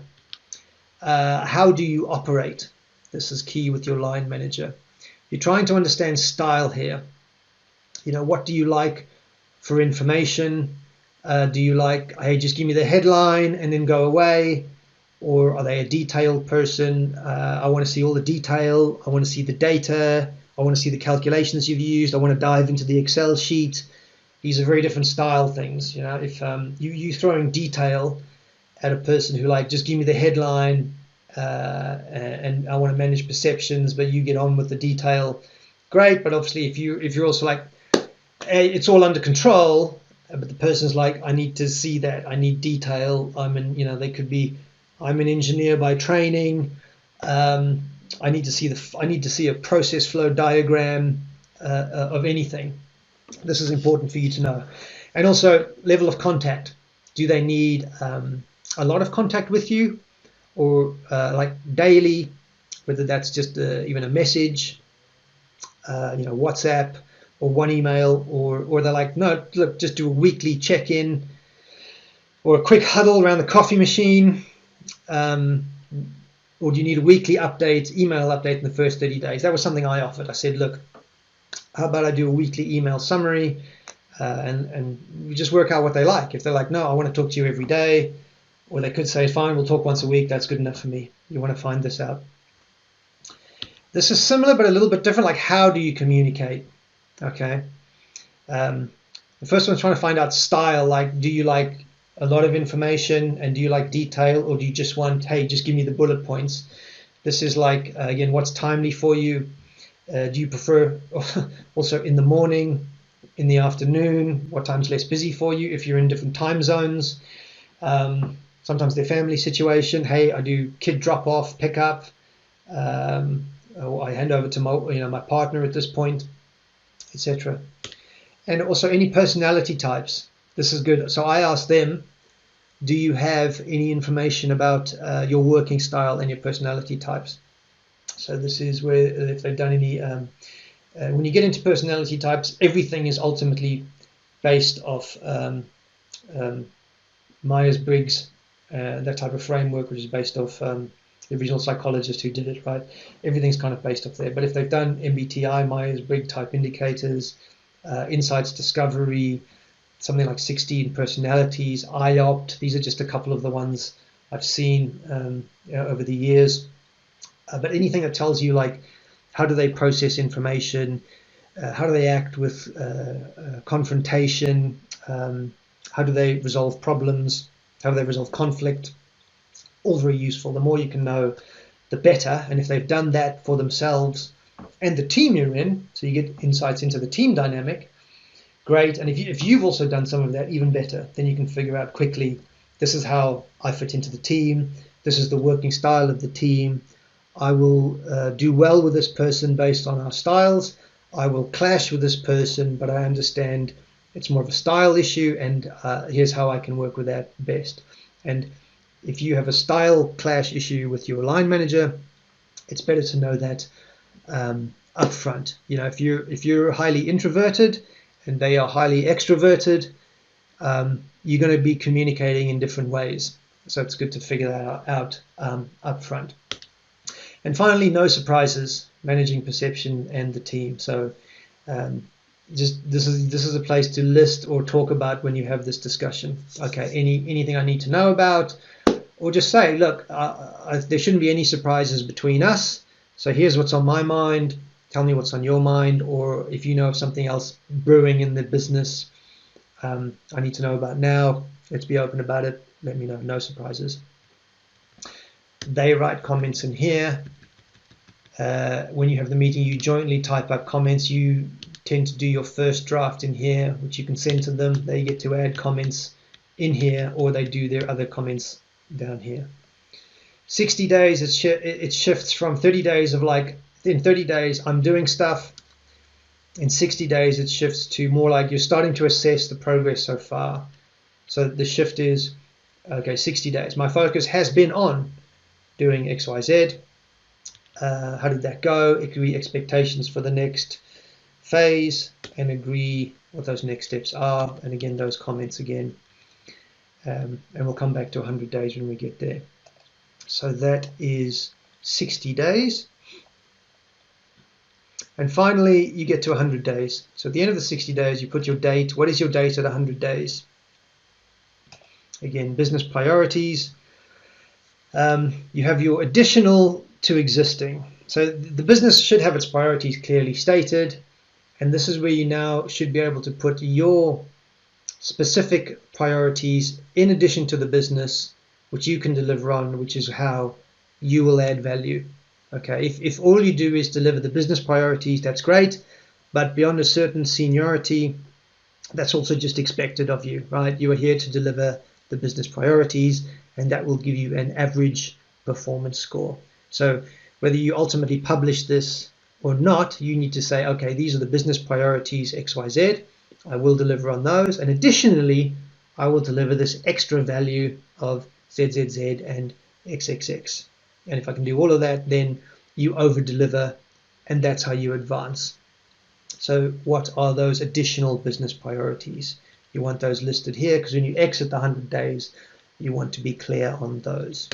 How do you operate? This is key with your line manager. You're trying to understand style here. What do you like for information? Do you like, hey, just give me the headline and then go away? Or are they a detailed person? I want to see all the detail. I want to see the data. I want to see the calculations you've used. I want to dive into the Excel sheet. These are very different style things. If you throwing detail at a person who just give me the headline and I want to manage perceptions, but you get on with the detail, great. But obviously, if you're also hey, it's all under control, but the person's I need to see that. I need detail. They could be, I'm an engineer by training. I need to see a process flow diagram of anything. This is important for you to know. And also level of contact. Do they need a lot of contact with you, or daily, whether that's just even a message, WhatsApp or one email, or they're no, look, just do a weekly check-in or a quick huddle around the coffee machine. Or do you need a weekly update, email update in the first 30 days? That was something I offered. I said, look, how about I do a weekly email summary, and we just work out what they like. If they're no, I want to talk to you every day, or they could say, fine, we'll talk once a week. That's good enough for me. You want to find this out. This is similar, but a little bit different. How do you communicate? Okay. The first one's trying to find out style. Do you like a lot of information, and do you like detail, or do you just want, hey, just give me the bullet points? This is again, what's timely for you? Do you prefer also in the morning, in the afternoon? What time's less busy for you if you're in different time zones? Sometimes their family situation, hey, I do kid drop off, pick up, or I hand over to my partner at this point, etc. And also any personality types. This is good. So I asked them, do you have any information about your working style and your personality types? So this is where, if they've done any, when you get into personality types, everything is ultimately based off Myers-Briggs, that type of framework, which is based off the original psychologist who did it, right? Everything's kind of based off there. But if they've done MBTI, Myers-Briggs type indicators, insights discovery, something like 16 personalities, IOPT, these are just a couple of the ones I've seen over the years. But anything that tells you how do they process information, how do they act with confrontation, how do they resolve problems, how do they resolve conflict, all very useful. The more you can know, the better. And if they've done that for themselves and the team you're in, so you get insights into the team dynamic, great. And if you've also done some of that, even better. Then you can figure out quickly, this is how I fit into the team, this is the working style of the team, I will do well with this person based on our styles, I will clash with this person, but I understand it's more of a style issue, and here's how I can work with that best. And if you have a style clash issue with your line manager, it's better to know that up front. If you're highly introverted and they are highly extroverted, you're going to be communicating in different ways. So it's good to figure that out up front. And finally, no surprises, managing perception and the team. So just this is a place to list or talk about when you have this discussion. Okay, anything I need to know about, or just say, look, there shouldn't be any surprises between us. So here's what's on my mind. Tell me what's on your mind, or if you know of something else brewing in the business I need to know about now, let's be open about it. Let me know. No surprises. They write comments in here. When you have the meeting, you jointly type up comments. You tend to do your first draft in here, which you can send to them. They get to add comments in here, or they do their other comments down here. 60 days, it shifts from 30 days of in 30 days, I'm doing stuff. In 60 days, it shifts to more you're starting to assess the progress so far. So the shift is, Okay, 60 days. My focus has been on doing XYZ. How did that go? Agree expectations for the next phase and agree what those next steps are. And again, those comments again. And we'll come back to 100 days when we get there. So that is 60 days. And finally, you get to 100 days. So at the end of the 60 days, you put your date. What is your date at 100 days? Again, business priorities. You have your additional to existing. So the business should have its priorities clearly stated. And this is where you now should be able to put your specific priorities in addition to the business, which you can deliver on, which is how you will add value. Okay, if all you do is deliver the business priorities, that's great, but beyond a certain seniority, that's also just expected of you, right? You are here to deliver the business priorities, and that will give you an average performance score. So whether you ultimately publish this or not, you need to say, okay, these are the business priorities XYZ. I will deliver on those, and additionally, I will deliver this extra value of ZZZ and XXX. And if I can do all of that, then you over deliver, and that's how you advance. So what are those additional business priorities? You want those listed here, because when you exit the 100 days, you want to be clear on those.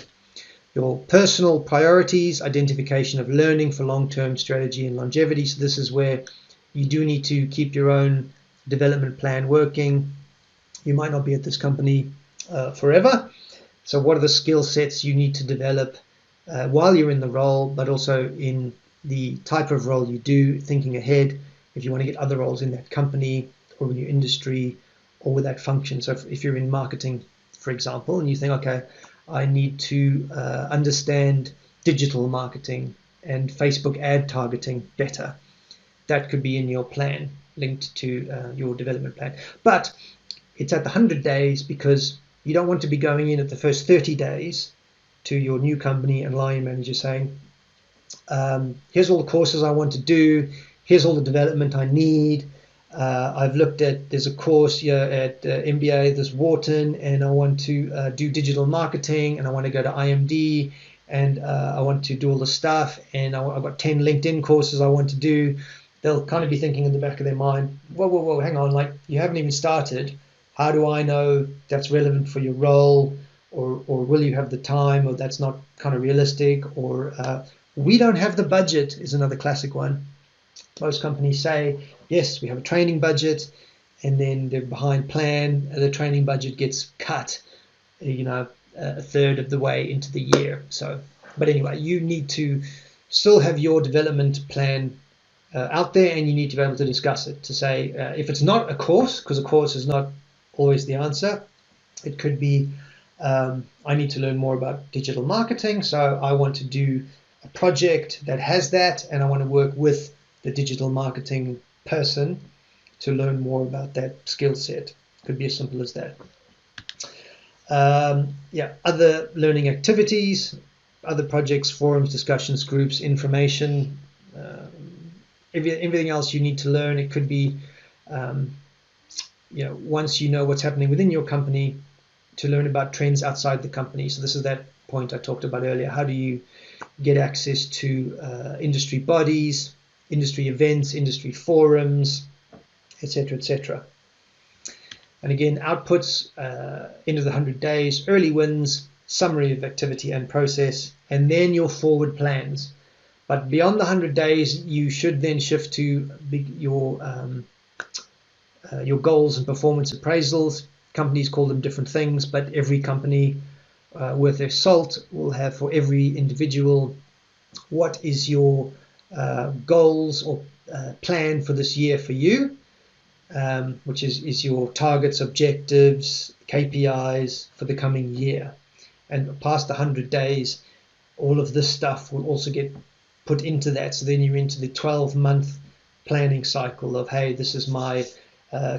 Your personal priorities, identification of learning for long-term strategy and longevity. So this is where you do need to keep your own development plan working. You might not be at this company forever. So what are the skill sets you need to develop while you're in the role, but also in the type of role you do, thinking ahead if you want to get other roles in that company or in your industry or with that function. So if you're in marketing, for example, and you think, okay, I need to understand digital marketing and Facebook ad targeting better, that could be in your plan, linked to your development plan. But it's at the 100 days because you don't want to be going in at the first 30 days to your new company and line manager saying, here's all the courses I want to do, here's all the development I need. I've looked at, there's a course here at MBA, there's Wharton, and I want to do digital marketing, and I want to go to IMD, and I want to do all the stuff, and I've got 10 LinkedIn courses I want to do. They'll kind of be thinking in the back of their mind, whoa, hang on, like you haven't even started. How do I know that's relevant for your role? Or will you have the time, or that's not kind of realistic, or we don't have the budget is another classic one. Most companies say, yes, we have a training budget, and then they're behind plan, the training budget gets cut, a third of the way into the year. So, but anyway, you need to still have your development plan out there, and you need to be able to discuss it, to say, if it's not a course, because a course is not always the answer, it could be, I need to learn more about digital marketing, so I want to do a project that has that, and I want to work with the digital marketing person to learn more about that skill set. Could be as simple as that. Other learning activities, other projects, forums, discussions, groups, information, everything else you need to learn. It could be, once you know what's happening within your company, to learn about trends outside the company. So this is that point I talked about earlier. How do you get access to industry bodies, industry events, industry forums, etc., etc. And again, outputs, end of the 100 days, early wins, summary of activity and process, and then your forward plans. But beyond the 100 days, you should then shift to your goals and performance appraisals. Companies call them different things, but every company worth their salt will have, for every individual, what is your goals or plan for this year for you, which is your targets, objectives, KPIs for the coming year. And past the 100 days, all of this stuff will also get put into that. So then you're into the 12-month planning cycle of, hey, this is my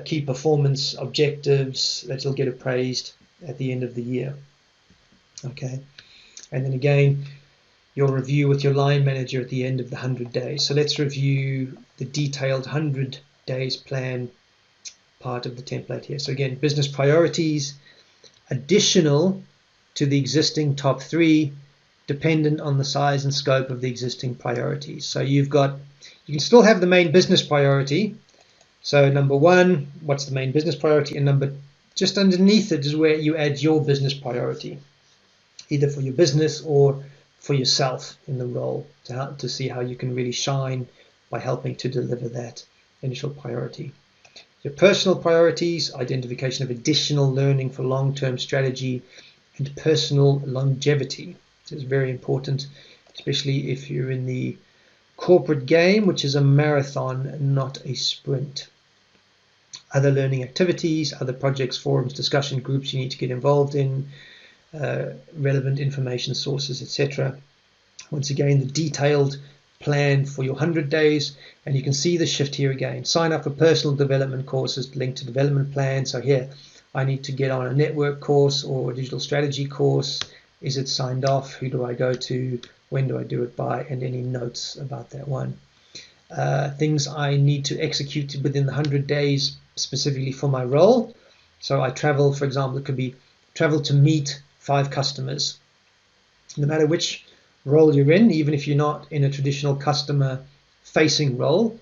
key performance objectives that will get appraised at the end of the year. Okay, and then again, your review with your line manager at the end of the 100 days. So let's review the detailed 100 days plan part of the template here. So again, business priorities, additional to the existing top 3, dependent on the size and scope of the existing priorities. So you can still have the main business priority. So number 1, what's the main business priority? And just underneath it is where you add your business priority, either for your business or for yourself in the role, to see how you can really shine by helping to deliver that initial priority. Your personal priorities, identification of additional learning for long-term strategy and personal longevity. This is very important, especially if you're in the corporate game, which is a marathon, not a sprint. Other learning activities, other projects, forums, discussion groups you need to get involved in, relevant information sources, etc. Once again, the detailed plan for your 100 days, and you can see the shift here again. Sign up for personal development courses linked to development plan. So here, I need to get on a network course or a digital strategy course. Is it signed off? Who do I go to? When do I do it by? And any notes about that one. Things I need to execute within the 100 days specifically for my role. So I travel, for example, it could be travel to meet 5 customers. No matter which role you're in, even if you're not in a traditional customer facing role,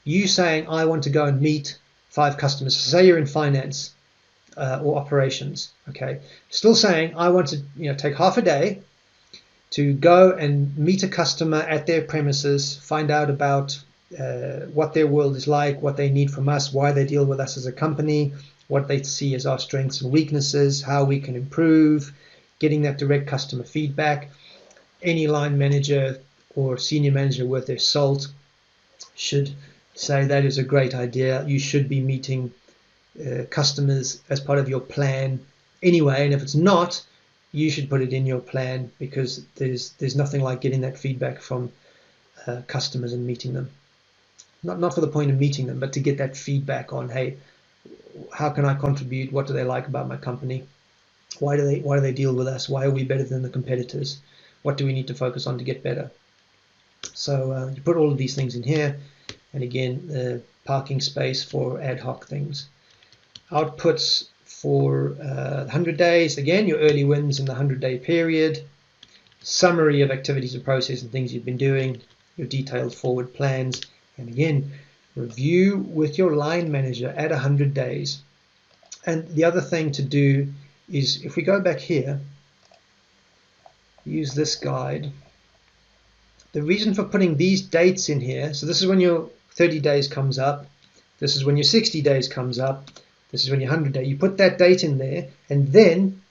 you saying I want to go and meet 5 customers. So say you're in finance or operations, okay, still saying I want to take half a day to go and meet a customer at their premises, find out about what their world is like, what they need from us, why they deal with us as a company, what they see as our strengths and weaknesses, how we can improve, getting that direct customer feedback. Any line manager or senior manager worth their salt should say that is a great idea. You should be meeting customers as part of your plan anyway, and if it's not, you should put it in your plan, because there's nothing like getting that feedback from customers and meeting them. Not for the point of meeting them, but to get that feedback on, hey, how can I contribute? What do they like about my company? Why do they deal with us? Why are we better than the competitors? What do we need to focus on to get better? So you put all of these things in here, and again, parking space for ad hoc things. Outputs for 100 days, again, your early wins in the 100-day period, summary of activities and process and things you've been doing, your detailed forward plans, and again, review with your line manager at 100 days. And the other thing to do is, if we go back here, use this guide. The reason for putting these dates in here, so this is when your 30 days comes up, this is when your 60 days comes up, this is when your 100 day, you put that date in there, and then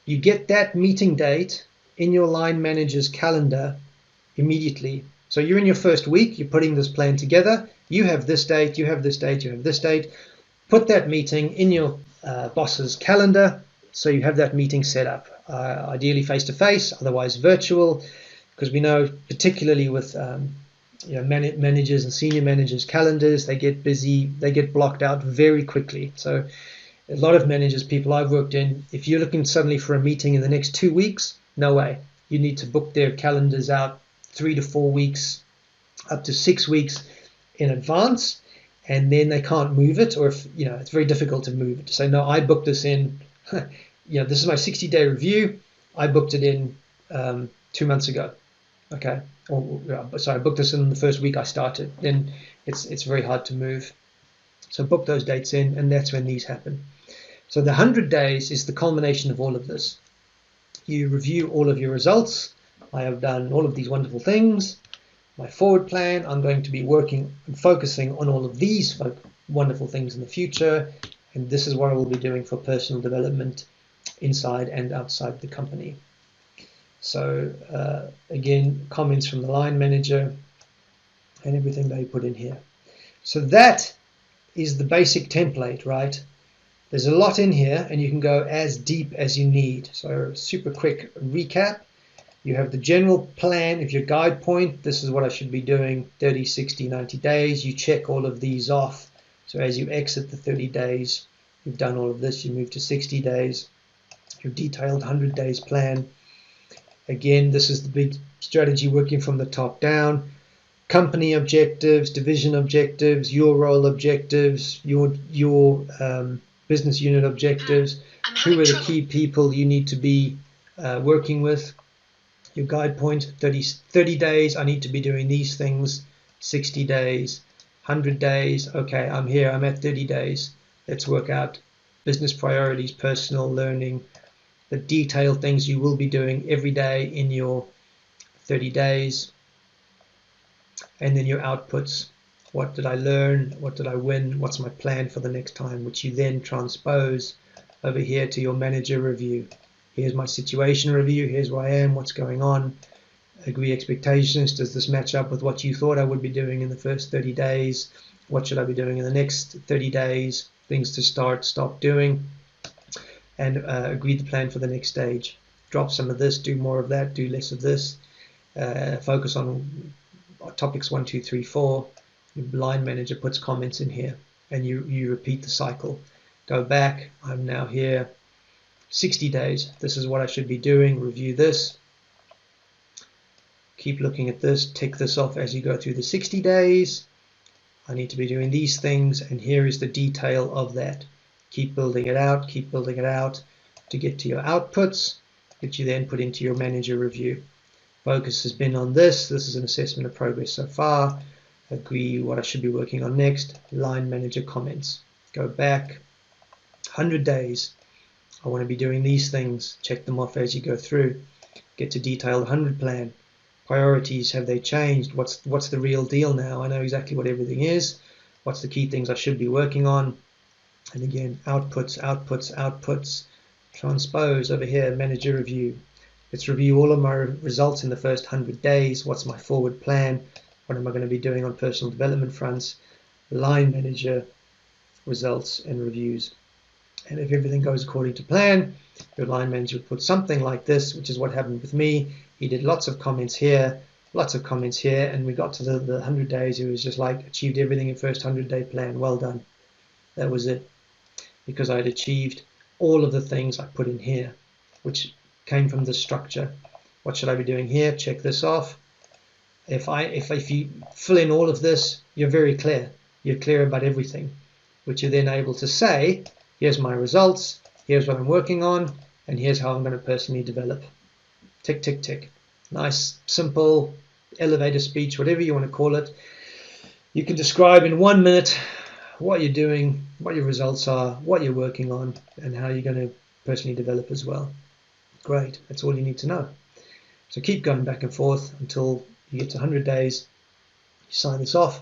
you get that meeting date in your line manager's calendar immediately. So you're in your first week, you're putting this plan together, you have this date, you have this date, you have this date, put that meeting in your boss's calendar, so you have that meeting set up, ideally face-to-face, otherwise virtual, because we know particularly with managers and senior managers' calendars, they get busy, they get blocked out very quickly. So a lot of managers, people I've worked in, if you're looking suddenly for a meeting in the next 2 weeks, no way. You need to book their calendars out 3 to 4 weeks, up to 6 weeks in advance, and then they can't move it, or if it's very difficult to move it. To say, no, I booked this in, this is my 60-day review, I booked it in 2 months ago. Okay, I booked this in the first week I started. Then it's very hard to move. So book those dates in, and that's when these happen. So the 100 days is the culmination of all of this. You review all of your results. I have done all of these wonderful things. My forward plan, I'm going to be working and focusing on all of these wonderful things in the future, and this is what I will be doing for personal development inside and outside the company. So again, comments from the line manager and everything they put in here. So that is the basic template, right? There's a lot in here, and you can go as deep as you need. So super quick recap. You have the general plan of your guide point. This is what I should be doing 30, 60, 90 days. You check all of these off. So as you exit the 30 days, you've done all of this, you move to 60 days. Your detailed 100 days plan. Again, this is the big strategy working from the top down. Company objectives, division objectives, your role objectives, your business unit objectives, who are the key people you need to be working with, your guide point, 30 days, I need to be doing these things, 60 days, 100 days, okay, I'm here, I'm at 30 days, let's work out business priorities, personal learning, the detailed things you will be doing every day in your 30 days, and then your outputs. What did I learn? What did I win? What's my plan for the next time? Which you then transpose over here to your manager review. Here's my situation review. Here's where I am. What's going on? Agree expectations. Does this match up with what you thought I would be doing in the first 30 days? What should I be doing in the next 30 days? Things to stop doing. And agree the plan for the next stage. Drop some of this, do more of that, do less of this. Focus on topics 1, 2, 3, 4. Your line manager puts comments in here, and you repeat the cycle. Go back. I'm now here. 60 days. This is what I should be doing. Review this. Keep looking at this. Tick this off as you go through the 60 days. I need to be doing these things, and here is the detail of that. Keep building it out. Keep building it out to get to your outputs, which you then put into your manager review. Focus has been on this. This is an assessment of progress so far. Agree what I should be working on next. Line manager comments. Go back. 100 days. I want to be doing these things. Check them off as you go through. Get to detailed 100 plan. Priorities, have they changed? What's the real deal now? I know exactly what everything is. What's the key things I should be working on? And again, outputs. Transpose over here, manager review. Let's review all of my results in the first 100 days. What's my forward plan? What am I going to be doing on personal development fronts? Line manager results and reviews. And if everything goes according to plan, your line manager would put something like this, which is what happened with me. He did lots of comments here, and we got to the 100 days. It was just like, achieved everything in first 100-day plan. Well done. That was it. Because I'd achieved all of the things I put in here, which came from the structure. What should I be doing here? Check this off. If you fill in all of this, you're very clear. You're clear about everything, which you're then able to say, here's my results, here's what I'm working on, and here's how I'm going to personally develop. Tick, tick, tick. Nice, simple, elevator speech, whatever you want to call it. You can describe in 1 minute what you're doing, what your results are, what you're working on, and how you're going to personally develop as well. Great, that's all you need to know. So keep going back and forth until you get to 100 days. You sign this off,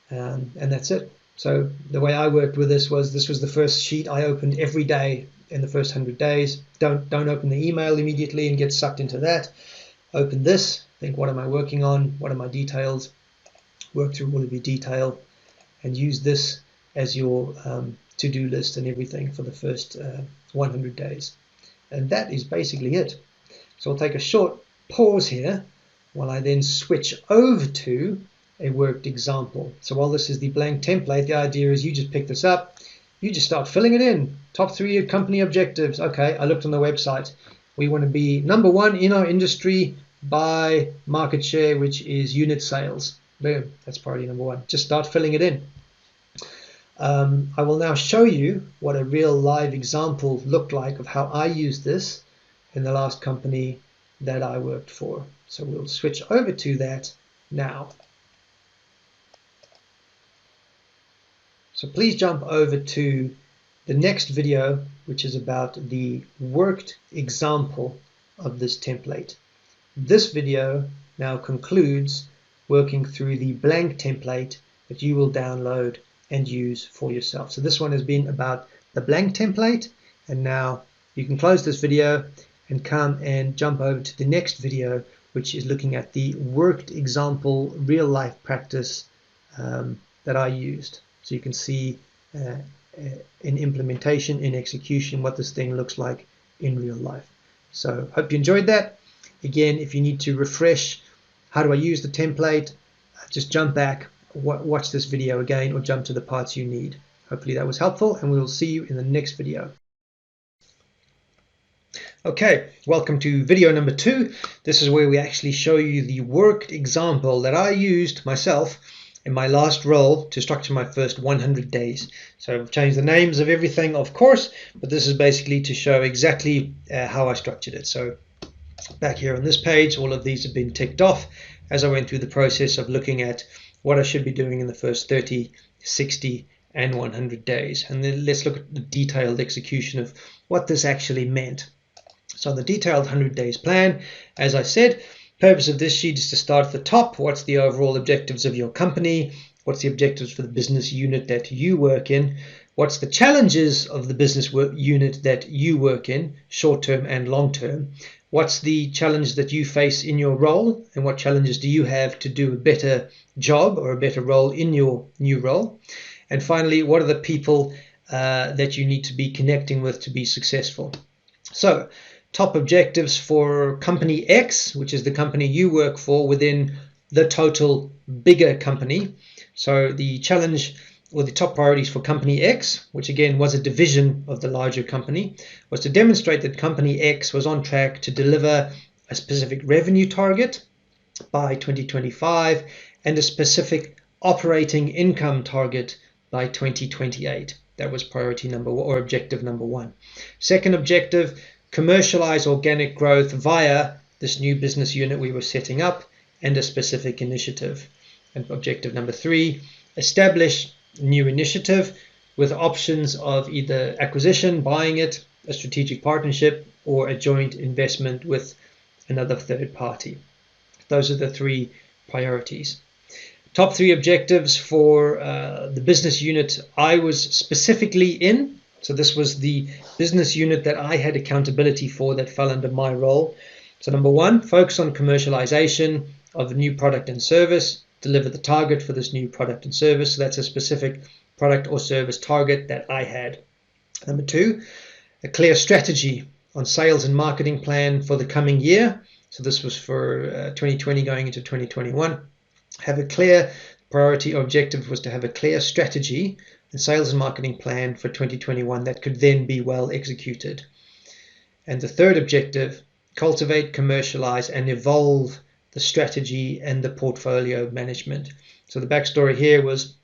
and that's it. So the way I worked with this was the first sheet I opened every day in the first 100 days. Don't open the email immediately and get sucked into that. Open this, think, what am I working on? What are my details? Work through all of your detail and use this as your to-do list and everything for the first 100 days. And that is basically it. So I'll take a short pause here while I then switch over to a worked example. So while this is the blank template, the idea is you just pick this up, you just start filling it in. Top 3 company objectives. Okay, I looked on the website. We want to be #1 in our industry by market share, which is unit sales. Boom, that's priority #1. Just start filling it in. I will now show you what a real live example looked like of how I used this in the last company that I worked for. So we'll switch over to that now. So please jump over to the next video, which is about the worked example of this template. This video now concludes working through the blank template that you will download and use for yourself. So this one has been about the blank template, and now you can close this video and come and jump over to the next video, which is looking at the worked example real life practice that I used. So you can see in implementation, in execution, what this thing looks like in real life. So hope you enjoyed that. Again, if you need to refresh, how do I use the template? Just jump back, watch this video again, or jump to the parts you need. Hopefully that was helpful, and we will see you in the next video. Okay, welcome to video number 2. This is where we actually show you the worked example that I used myself in my last role to structure my first 100 days. So I've changed the names of everything, of course, but this is basically to show exactly how I structured it. So back here on this page, all of these have been ticked off as I went through the process of looking at what I should be doing in the first 30, 60, and 100 days. And then let's look at the detailed execution of what this actually meant. So the detailed 100 days plan, as I said, purpose of this sheet is to start at the top. What's the overall objectives of your company? What's the objectives for the business unit that you work in? What's the challenges of the business unit that you work in, short-term and long-term? What's the challenge that you face in your role? And what challenges do you have to do a better job or a better role in your new role? And finally, what are the people that you need to be connecting with to be successful? So, top objectives for company X, which is the company you work for within the total bigger company. So the challenge or the top priorities for company X, which again was a division of the larger company, was to demonstrate that company X was on track to deliver a specific revenue target by 2025 and a specific operating income target by 2028. That was priority number one, or objective number one. Second objective, commercialize organic growth via this new business unit we were setting up and a specific initiative. And objective number three, establish a new initiative with options of either acquisition, buying it, a strategic partnership, or a joint investment with another third party. Those are the three priorities. Top three objectives for the business unit I was specifically in. So this was the business unit that I had accountability for that fell under my role. So number one, focus on commercialization of a new product and service, deliver the target for this new product and service. So that's a specific product or service target that I had. Number two, a clear strategy on sales and marketing plan for the coming year. So this was for 2020 going into 2021. Have a clear priority objective was to have a clear strategy and sales and marketing plan for 2021 that could then be well executed. And the third objective, cultivate, commercialize, and evolve the strategy and the portfolio management. So the backstory here was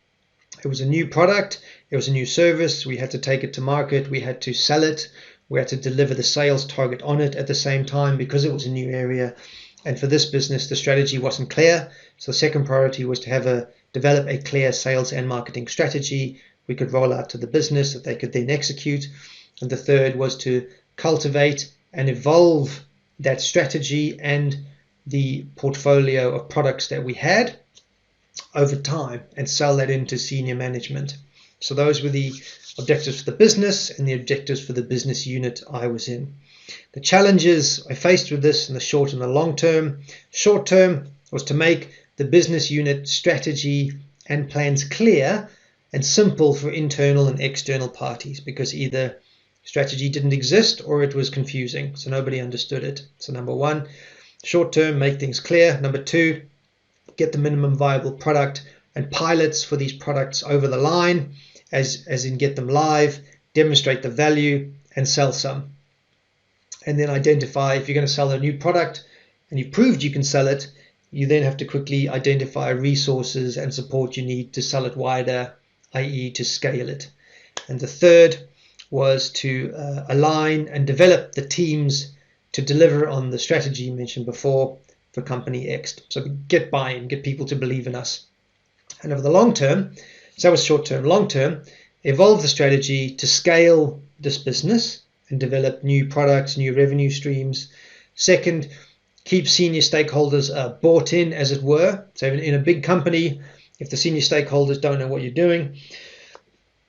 it was a new product, it was a new service, we had to take it to market, we had to sell it, we had to deliver the sales target on it at the same time because it was a new area. And for this business, the strategy wasn't clear. So the second priority was to develop a clear sales and marketing strategy we could roll out to the business that they could then execute. And the third was to cultivate and evolve that strategy and the portfolio of products that we had over time and sell that into senior management. So those were the objectives for the business and the objectives for the business unit I was in. The challenges I faced with this in the short and the long term. Short term was to make the business unit strategy and plans clear and simple for internal and external parties, because either strategy didn't exist or it was confusing, so nobody understood it. So number one, short term, make things clear. Number two, get the minimum viable product and pilots for these products over the line, as in get them live, demonstrate the value and sell some. And then identify, if you're going to sell a new product and you've proved you can sell it, you then have to quickly identify resources and support you need to sell it wider, i.e. to scale it. And the third was to align and develop the teams to deliver on the strategy mentioned before for company X. So get buy-in, get people to believe in us. And over the long term, so that was short term. Long term, evolve the strategy to scale this business and develop new products, new revenue streams. Second, keep senior stakeholders bought in, as it were. So in a big company, if the senior stakeholders don't know what you're doing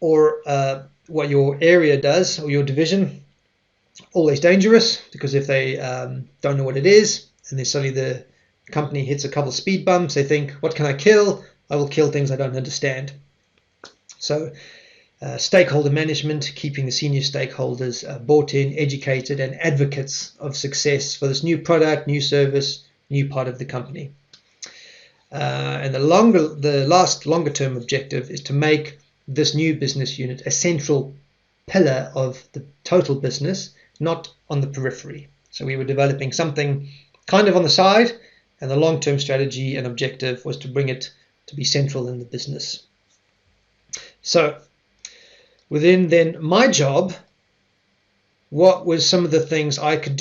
or what your area does or your division, always dangerous, because if they don't know what it is and then suddenly the company hits a couple speed bumps, they think, what can I kill? I will kill things I don't understand. So stakeholder management, keeping the senior stakeholders bought in, educated, and advocates of success for this new product, new service, new part of the company. And the last longer term objective is to make this new business unit a central pillar of the total business, not on the periphery. So we were developing something kind of on the side, and the long-term strategy and objective was to bring it to be central in the business. So within then my job, what was some of the things I could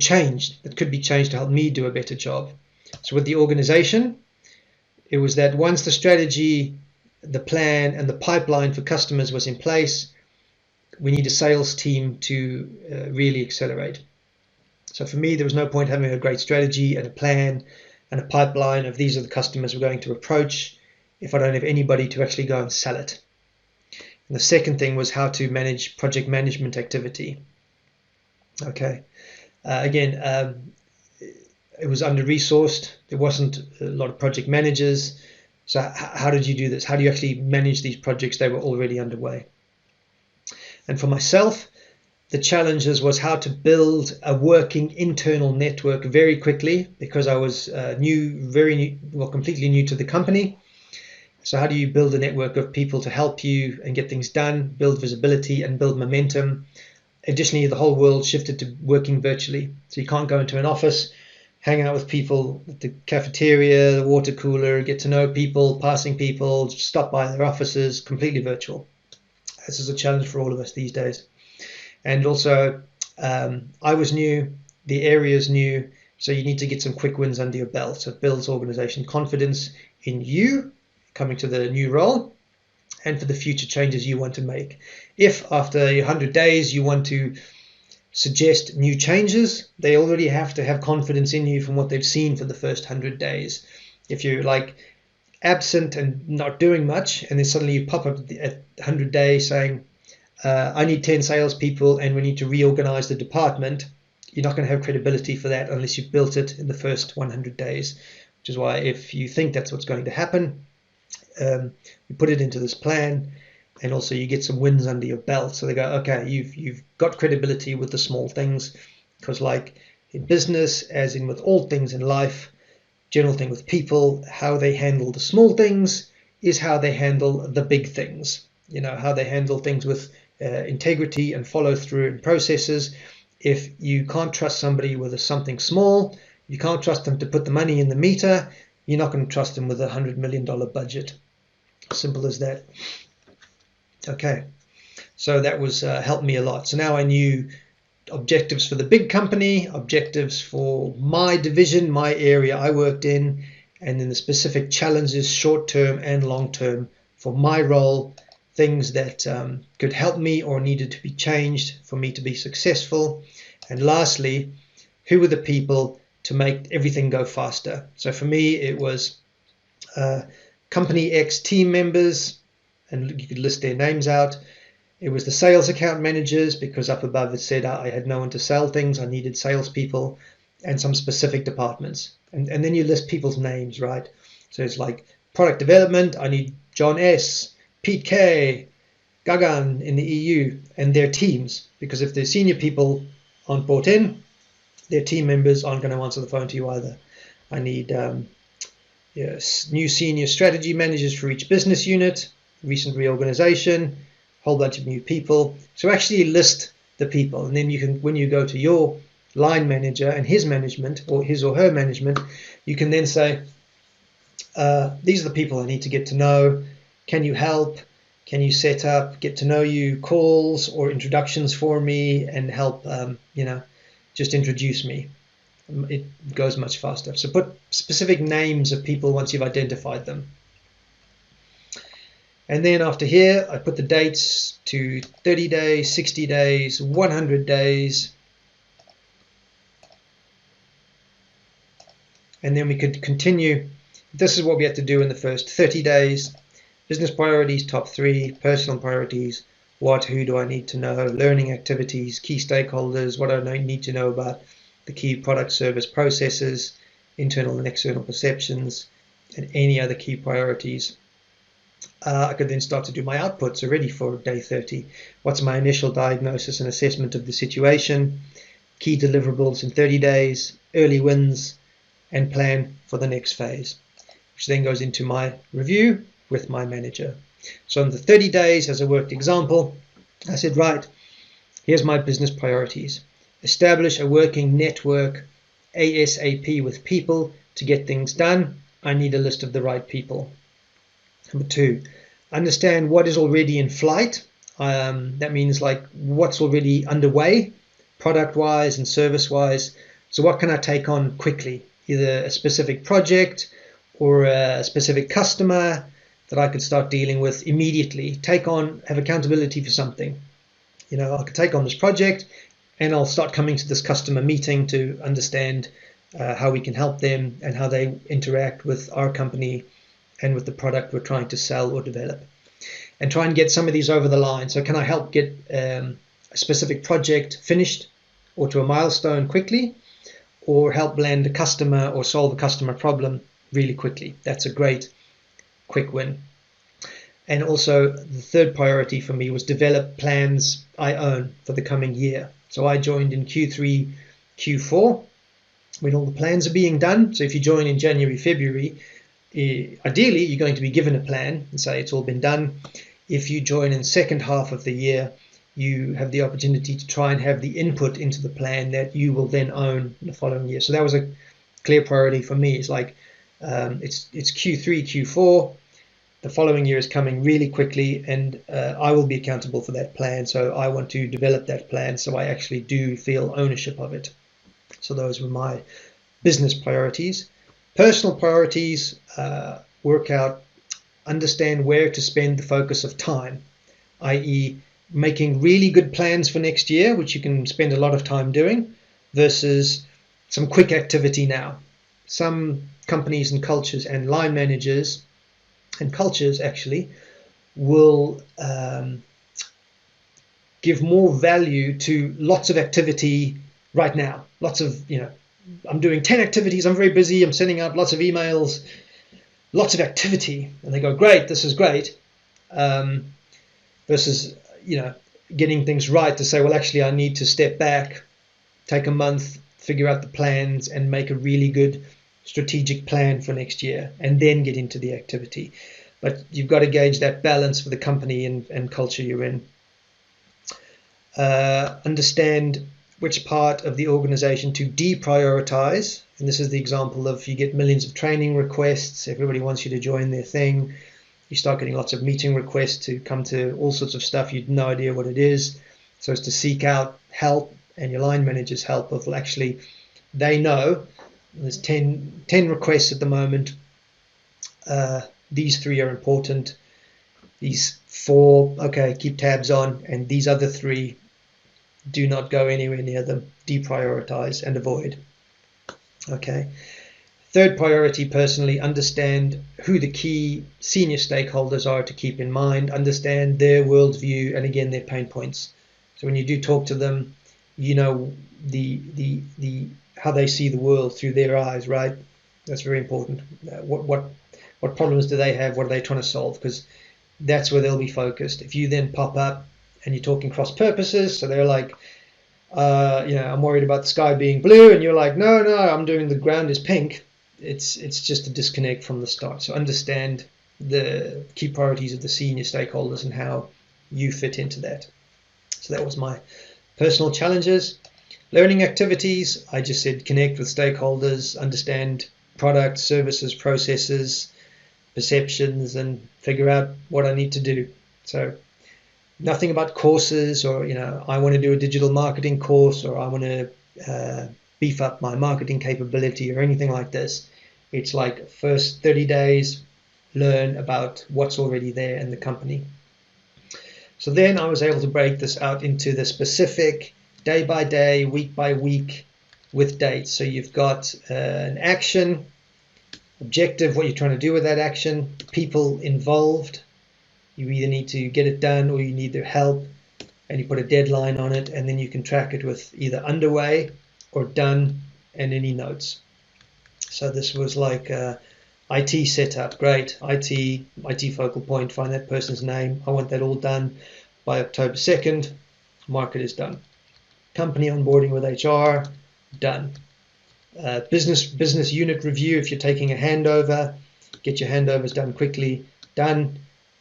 change, that could be changed to help me do a better job? So with the organization, it was that once the strategy, the plan, and the pipeline for customers was in place, we need a sales team to really accelerate. So for me, there was no point having a great strategy and a plan and a pipeline of these are the customers we're going to approach if I don't have anybody to actually go and sell it. And the second thing was how to manage project management activity. Okay, again, it was under-resourced. There wasn't a lot of project managers. So how did you do this? How do you actually manage these projects? They were already underway. And for myself, the challenges was how to build a working internal network very quickly, because I was completely new to the company. So how do you build a network of people to help you and get things done, build visibility and build momentum? Additionally, the whole world shifted to working virtually. So you can't go into an office, hang out with people at the cafeteria, the water cooler, get to know people, passing people, stop by their offices, completely virtual. This is a challenge for all of us these days. And also, I was new, the area is new, so you need to get some quick wins under your belt. So it builds organization confidence in you coming to the new role and for the future changes you want to make. If after 100 days you want to suggest new changes, they already have to have confidence in you from what they've seen for the first 100 days. If you're like absent and not doing much, and then suddenly you pop up at 100 days saying, I need 10 salespeople and we need to reorganize the department, you're not going to have credibility for that unless you've built it in the first 100 days. Which is why if you think that's what's going to happen, you put it into this plan, and also you get some wins under your belt. So they go, okay, you've got credibility with the small things, because like in business, as in with all things in life, general thing with people, how they handle the small things is how they handle the big things. You know, how they handle things with integrity and follow through and processes. If you can't trust somebody with something small, you can't trust them to put the money in the meter, you're not going to trust them with a $100 million budget. Simple as that. Okay, so that was helped me a lot. So now I knew objectives for the big company, objectives for my division, my area I worked in, and then the specific challenges, short-term and long-term, for my role, things that could help me or needed to be changed for me to be successful. And lastly, who were the people to make everything go faster? So for me, it was Company X team members, and you could list their names out. It was the sales account managers, because up above it said I had no one to sell things, I needed salespeople, and some specific departments. And then you list people's names, right? So it's like product development, I need John S., Pete K., Gagan in the EU, and their teams, because if their senior people aren't bought in, their team members aren't going to answer the phone to you either. I need new senior strategy managers for each business unit, recent reorganization, whole bunch of new people. So actually list the people, and then you can, when you go to your line manager and his management, or his or her management, you can then say, these are the people I need to get to know. Can you help? Can you set up, get to know you calls or introductions for me, and help, just introduce me? It goes much faster. So put specific names of people once you've identified them. And then after here, I put the dates to 30 days, 60 days, 100 days. And then we could continue. This is what we had to do in the first 30 days. Business priorities, top 3, personal priorities, who do I need to know, learning activities, key stakeholders, what do I need to know about the key product service processes, internal and external perceptions, and any other key priorities. I could then start to do my outputs already for day 30. What's my initial diagnosis and assessment of the situation, key deliverables in 30 days, early wins, and plan for the next phase, which then goes into my review with my manager. So in the 30 days, as a worked example, I said, right, here's my business priorities. Establish a working network ASAP with people to get things done. I need a list of the right people. Number 2, understand what is already in flight. That means like what's already underway, product-wise and service-wise. So what can I take on quickly? Either a specific project or a specific customer that I could start dealing with immediately. Have accountability for something. I could take on this project and I'll start coming to this customer meeting to understand how we can help them and how they interact with our company and with the product we're trying to sell or develop, and try and get some of these over the line. So can I help get a specific project finished or to a milestone quickly, or help land a customer or solve a customer problem really quickly? That's a great quick win. And also the third priority for me was develop plans I own for the coming year. So I joined in Q3, Q4 when all the plans are being done. So if you join in January, February, ideally you're going to be given a plan and say it's all been done. If you join in the second half of the year, you have the opportunity to try and have the input into the plan that you will then own in the following year. So that was a clear priority for me. It's like it's Q3, Q4. The following year is coming really quickly, and I will be accountable for that plan. So I want to develop that plan so I actually do feel ownership of it. So those were my business priorities. Personal priorities, work out, understand where to spend the focus of time, i.e. making really good plans for next year, which you can spend a lot of time doing, versus some quick activity now. Some companies and cultures and line managers and cultures actually will give more value to lots of activity right now. Lots of, I'm doing 10 activities, I'm very busy, I'm sending out lots of emails, lots of activity, and they go, great, this is great, versus, getting things right to say, well, actually, I need to step back, take a month, figure out the plans, and make a really good strategic plan for next year, and then get into the activity. But you've got to gauge that balance for the company and culture you're in. Understand which part of the organization to deprioritize. And this is the example of you get millions of training requests. Everybody wants you to join their thing. You start getting lots of meeting requests to come to all sorts of stuff. You've no idea what it is. So it's to seek out help, and your line manager's help of, well, actually, they know there's 10 requests at the moment. These 3 are important. These 4, okay, keep tabs on. And these other 3, do not go anywhere near them. Deprioritize and avoid. Okay. Third priority, personally, understand who the key senior stakeholders are to keep in mind. Understand their worldview and, again, their pain points. So when you do talk to them, the how they see the world through their eyes, right? That's very important. What problems do they have? What are they trying to solve? Because that's where they'll be focused. If you then pop up and you're talking cross purposes, so they're like, I'm worried about the sky being blue, and you're like, no, I'm doing the ground is pink. It's just a disconnect from the start. So understand the key priorities of the senior stakeholders and how you fit into that. So that was my personal challenges. Learning activities, I just said connect with stakeholders, understand products, services, processes, perceptions, and figure out what I need to do. So nothing about courses or, I want to do a digital marketing course, or I want to beef up my marketing capability or anything like this. It's like first 30 days, learn about what's already there in the company. So then I was able to break this out into the specific day by day, week by week with dates. So you've got an action, objective, what you're trying to do with that action, people involved. You either need to get it done or you need their help, and you put a deadline on it, and then you can track it with either underway or done and any notes. So this was like IT setup, great, IT focal point, find that person's name. I want that all done by October 2nd, market is done. Company onboarding with HR, done. Business unit review, if you're taking a handover, get your handovers done quickly, done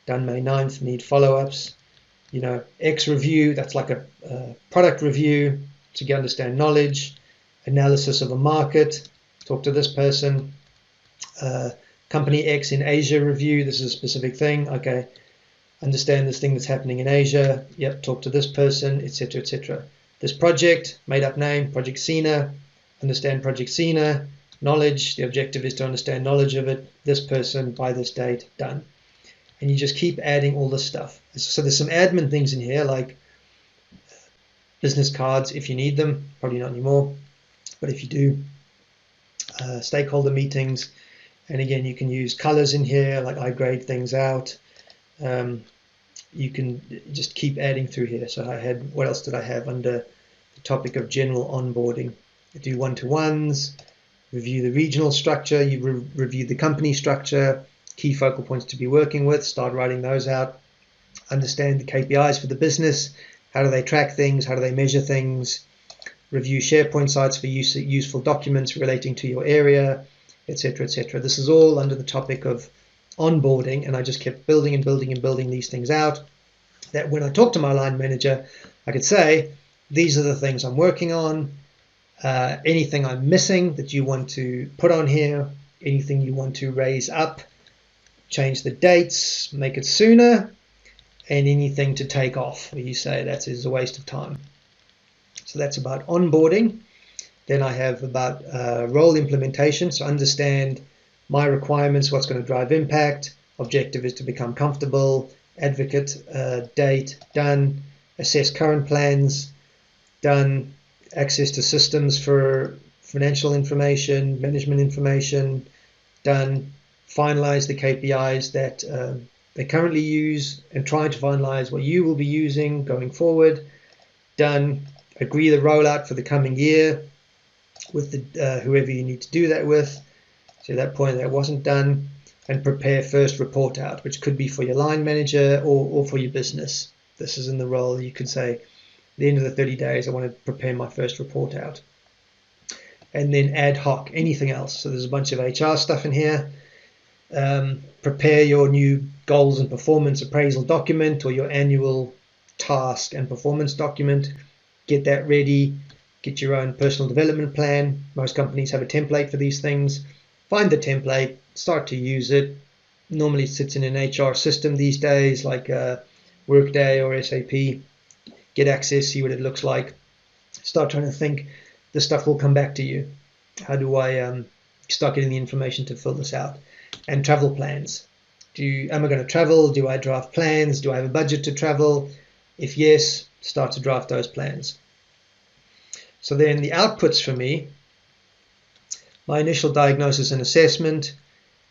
May 9th, need follow-ups. X review, that's like a product review to get understand knowledge, analysis of a market, talk to this person, Company X in Asia review. This is a specific thing. Okay, understand this thing that's happening in Asia. Yep, talk to this person, etc., etc. This project, made up name, Project Cena. Understand Project Cena. Knowledge, the objective is to understand knowledge of it. This person by this date, done. And you just keep adding all this stuff. So there's some admin things in here like business cards if you need them, probably not anymore, but if you do, stakeholder meetings, and again you can use colors in here, like I grade things out. You can just keep adding through here. So I had, what else did I have under the topic of general onboarding? I do one-to-ones, review the regional structure, you review the company structure, key focal points to be working with, start writing those out, understand the KPIs for the business, how do they track things, how do they measure things, review SharePoint sites for useful documents relating to your area, etc., etc. This is all under the topic of onboarding, and I just kept building and building and building these things out, that when I talk to my line manager, I could say, these are the things I'm working on, anything I'm missing that you want to put on here, anything you want to raise up, change the dates, make it sooner, and anything to take off where you say that is a waste of time. So that's about onboarding. Then I have about role implementation, so understand my requirements, what's going to drive impact, objective is to become comfortable, advocate, date, done, assess current plans, done, access to systems for financial information, management information, done, finalize the KPIs that they currently use and try to finalize what you will be using going forward, done, agree the rollout for the coming year with the whoever you need to do that with. So at that point that wasn't done, and prepare first report out, which could be for your line manager or for your business. This is in the role, you could say, at the end of the 30 days, I want to prepare my first report out. And then ad hoc, anything else. So there's a bunch of HR stuff in here. Prepare your new goals and performance appraisal document or your annual task and performance document. Get that ready. Get your own personal development plan. Most companies have a template for these things. Find the template, start to use it. Normally it sits in an HR system these days, like Workday or SAP. Get access, see what it looks like. Start trying to think. This stuff will come back to you. How do I start getting the information to fill this out? And travel plans. Am I going to travel? Do I draft plans? Do I have a budget to travel? If yes, start to draft those plans. So then the outputs for me, my initial diagnosis and assessment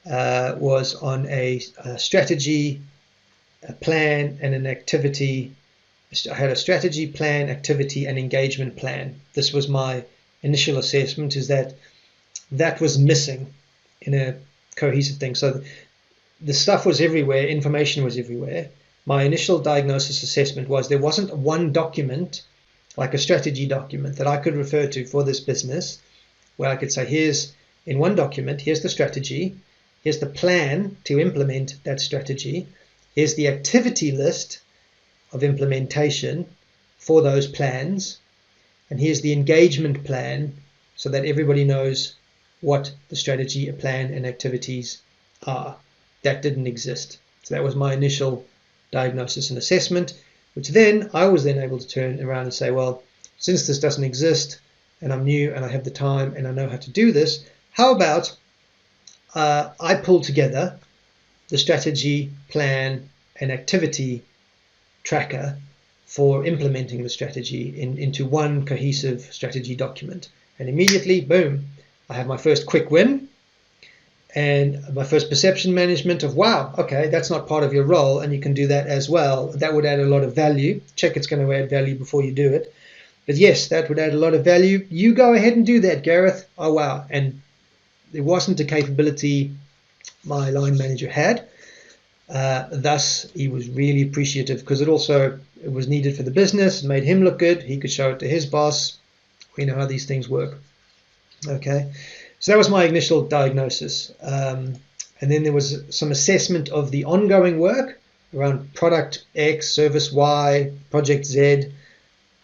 was on a strategy, a plan, and an activity. I had a strategy, plan, activity, and engagement plan. This was my initial assessment, is that was missing in a cohesive thing. So the stuff was everywhere, information was everywhere. My initial diagnosis assessment was there wasn't one document, like a strategy document, that I could refer to for this business, where I could say, here's, in one document, here's the strategy, here's the plan to implement that strategy, here's the activity list of implementation for those plans, and here's the engagement plan so that everybody knows what the strategy, plan, and activities are. That didn't exist. So that was my initial diagnosis and assessment, which then I was then able to turn around and say, well, since this doesn't exist and I'm new and I have the time and I know how to do this, how about I pull together the strategy, plan, and activity tracker for implementing the strategy into one cohesive strategy document. And immediately, boom, I have my first quick win and my first perception management of, wow, okay, that's not part of your role and you can do that as well. That would add a lot of value. Check it's going to add value before you do it. But yes, that would add a lot of value. You go ahead and do that, Gareth. Oh, wow. And there wasn't a capability my line manager had. Thus, he was really appreciative because it was needed for the business, made him look good. He could show it to his boss. We know how these things work. Okay, so that was my initial diagnosis. And then there was some assessment of the ongoing work around product X, service Y, project Z.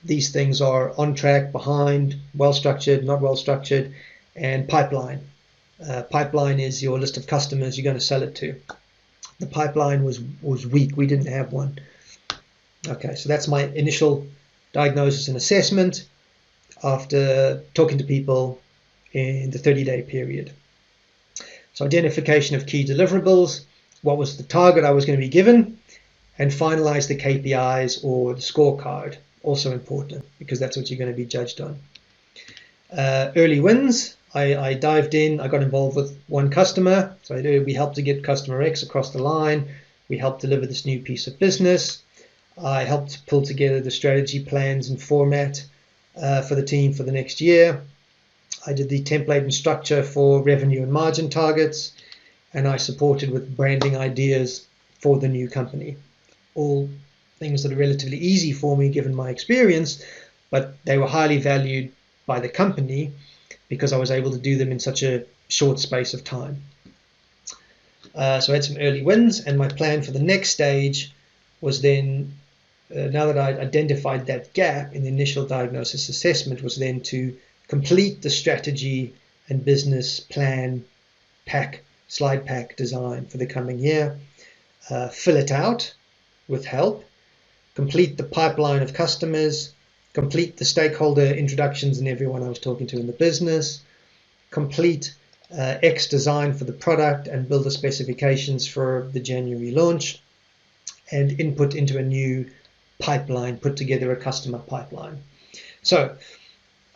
These things are on track, behind, well-structured, not well-structured, and pipeline. Pipeline is your list of customers you're going to sell it to. The pipeline was weak. We didn't have one. Okay, so that's my initial diagnosis and assessment after talking to people in the 30-day period. So identification of key deliverables, what was the target I was going to be given, and finalize the KPIs or the scorecard, also important because that's what you're going to be judged on. Early wins, I dived in, I got involved with one customer. So we helped to get customer X across the line. We helped deliver this new piece of business. I helped pull together the strategy plans and format for the team for the next year. I did the template and structure for revenue and margin targets, and I supported with branding ideas for the new company. All things that are relatively easy for me given my experience, but they were highly valued by the company because I was able to do them in such a short space of time. So I had some early wins, and my plan for the next stage was then, now that I'd identified that gap in the initial diagnosis assessment, was then to complete the strategy and business plan slide pack design for the coming year, fill it out with help, complete the pipeline of customers, complete the stakeholder introductions and everyone I was talking to in the business, complete X design for the product and build the specifications for the January launch, and input into a new pipeline, put together a customer pipeline. So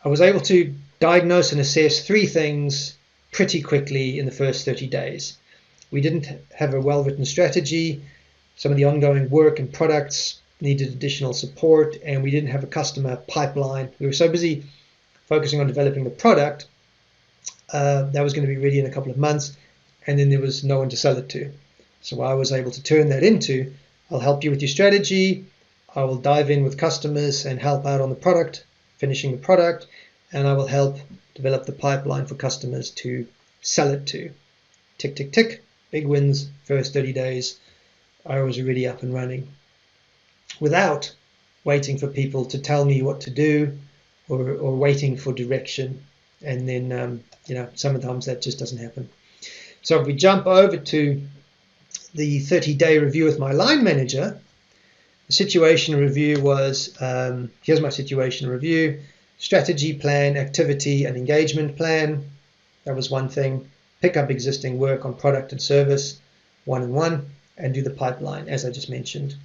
I was able to diagnose and assess 3 things pretty quickly in the first 30 days. We didn't have a well-written strategy. Some of the ongoing work and products needed additional support, and we didn't have a customer pipeline. We were so busy focusing on developing the product that was going to be ready in a couple of months, and then there was no one to sell it to. So I was able to turn that into, I'll help you with your strategy, I will dive in with customers and help out on the product, finishing the product, and I will help develop the pipeline for customers to sell it to. Tick, tick, tick, big wins, first 30 days, I was already up and running, without waiting for people to tell me what to do or waiting for direction. And then, sometimes that just doesn't happen. So if we jump over to the 30-day review with my line manager, the situation review was, here's my situation review, strategy plan, activity and engagement plan. That was one thing. Pick up existing work on product and service, 1-on-1, and do the pipeline, as I just mentioned.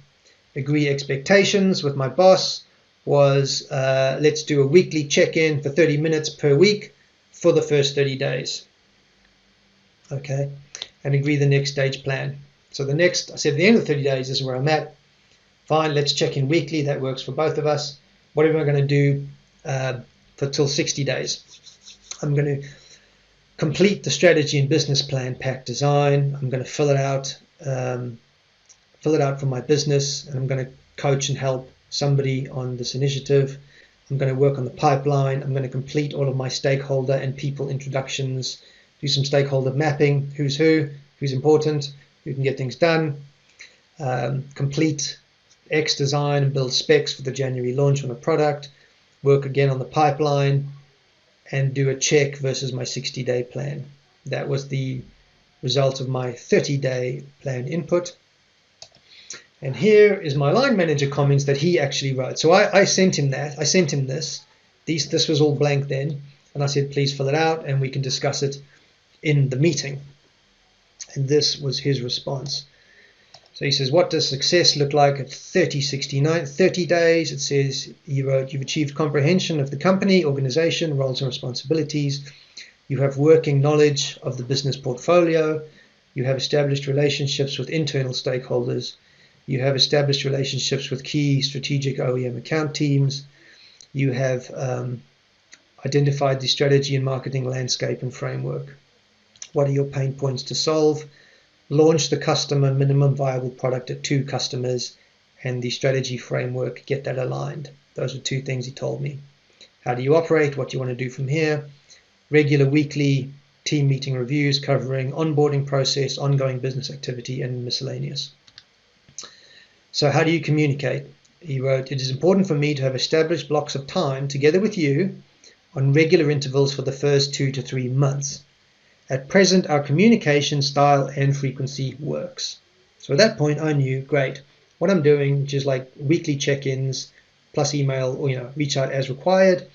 Agree expectations with my boss was, let's do a weekly check-in for 30 minutes per week for the first 30 days. Okay, and agree the next stage plan. So I said at the end of 30 days, this is where I'm at. Fine, let's check in weekly. That works for both of us. What am I going to do for till 60 days? I'm going to complete the strategy and business plan pack design. I'm going to fill it out for my business, and I'm going to coach and help somebody on this initiative. I'm going to work on the pipeline. I'm going to complete all of my stakeholder and people introductions, do some stakeholder mapping, who's who, who's important, who can get things done, complete X design and build specs for the January launch on a product, work again on the pipeline, and do a check versus my 60-day plan. That was the result of my 30-day plan input. And here is my line manager comments that he actually wrote. So I sent him that. I sent him this. This was all blank then. And I said, please fill it out and we can discuss it in the meeting. And this was his response. So he says, what does success look like at 30 days? It says, he wrote, you've achieved comprehension of the company, organization, roles and responsibilities. You have working knowledge of the business portfolio. You have established relationships with internal stakeholders. You have established relationships with key strategic OEM account teams. You have identified the strategy and marketing landscape and framework. What are your pain points to solve? Launch the customer minimum viable product at 2 customers and the strategy framework, get that aligned. Those are 2 things he told me. How do you operate? What do you want to do from here? Regular weekly team meeting reviews covering onboarding process, ongoing business activity, and miscellaneous. So how do you communicate? He wrote, it is important for me to have established blocks of time together with you on regular intervals for the first 2 to 3 months. At present, our communication style and frequency works. So at that point, I knew, great, what I'm doing, which is like weekly check-ins plus email, or reach out as required.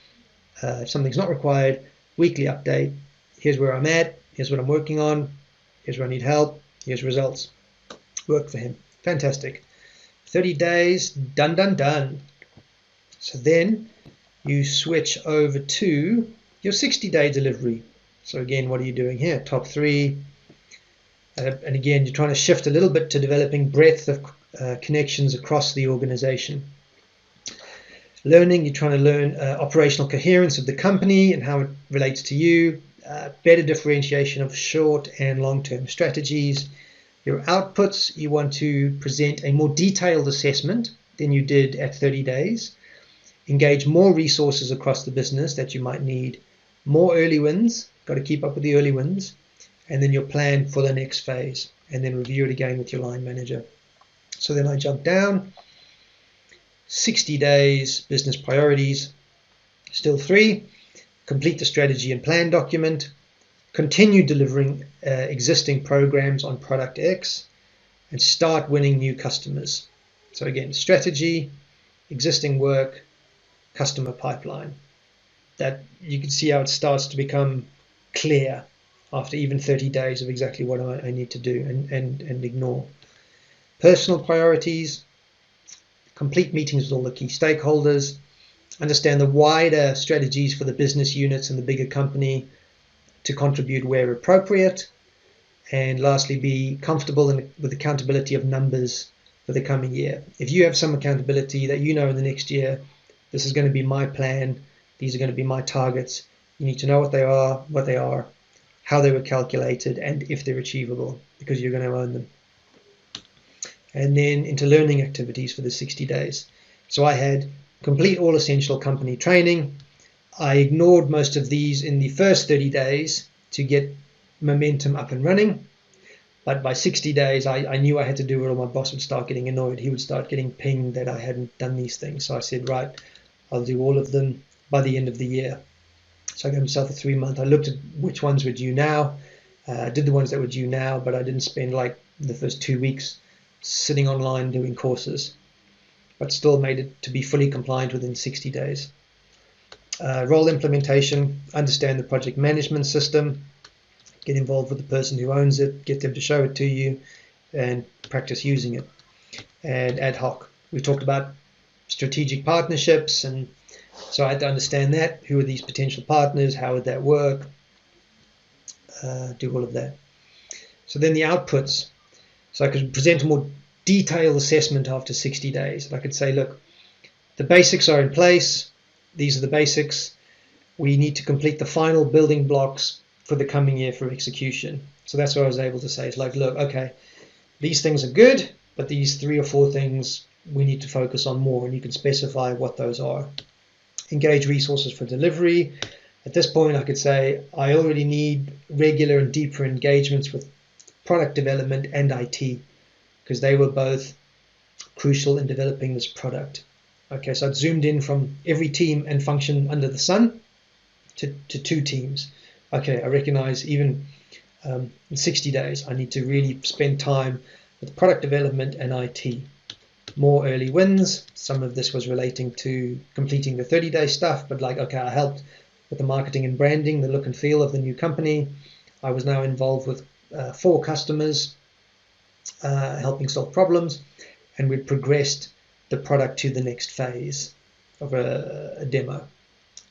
If something's not required, weekly update. Here's where I'm at. Here's what I'm working on. Here's where I need help. Here's results. Worked for him. Fantastic. 30 days, done, done, done. So then you switch over to your 60-day delivery. So again, what are you doing here? Top 3. And again, you're trying to shift a little bit to developing breadth of connections across the organization. Learning, you're trying to learn operational coherence of the company and how it relates to you. Better differentiation of short and long-term strategies. Your outputs, you want to present a more detailed assessment than you did at 30 days. Engage more resources across the business that you might need. More early wins, got to keep up with the early wins. And then your plan for the next phase. And then review it again with your line manager. So then I jump down. 60 days, business priorities. Still 3. Complete the strategy and plan document. Continue delivering existing programs on product X and start winning new customers. So again, strategy, existing work, customer pipeline. That you can see how it starts to become clear after even 30 days of exactly what I need to do and ignore. Personal priorities, complete meetings with all the key stakeholders, understand the wider strategies for the business units and the bigger company to contribute where appropriate, and lastly, be comfortable with accountability of numbers for the coming year. If you have some accountability that you know in the next year, this is going to be my plan, these are going to be my targets, you need to know what they are, how they were calculated, and if they're achievable, because you're going to own them. And then into learning activities for the 60 days. So I had complete all essential company training. I ignored most of these in the first 30 days to get momentum up and running. But by 60 days, I knew I had to do it or my boss would start getting annoyed. He would start getting pinged that I hadn't done these things. So I said, right, I'll do all of them by the end of the year. So I gave myself a 3-month. I looked at which ones were due now. I did the ones that were due now, but I didn't spend like the first 2 weeks sitting online doing courses, but still made it to be fully compliant within 60 days. Role implementation, understand the project management system, get involved with the person who owns it, get them to show it to you, and practice using it. And ad hoc, we talked about strategic partnerships, and so I had to understand that. Who are these potential partners? How would that work? Do all of that. So then the outputs. So I could present a more detailed assessment after 60 days. I could say, look, the basics are in place. These are the basics. We need to complete the final building blocks for the coming year for execution. So that's what I was able to say. It's like, look, okay, these things are good, but these 3 or 4 things we need to focus on more, and you can specify what those are. Engage resources for delivery. At this point, I could say I already need regular and deeper engagements with product development and IT, because they were both crucial in developing this product. Okay, so I'd zoomed in from every team and function under the sun to 2 teams. Okay, I recognize even in 60 days, I need to really spend time with product development and IT. More early wins. Some of this was relating to completing the 30-day stuff, but like, okay, I helped with the marketing and branding, the look and feel of the new company. I was now involved with 4 customers, helping solve problems, and we'd progressed the product to the next phase of a demo.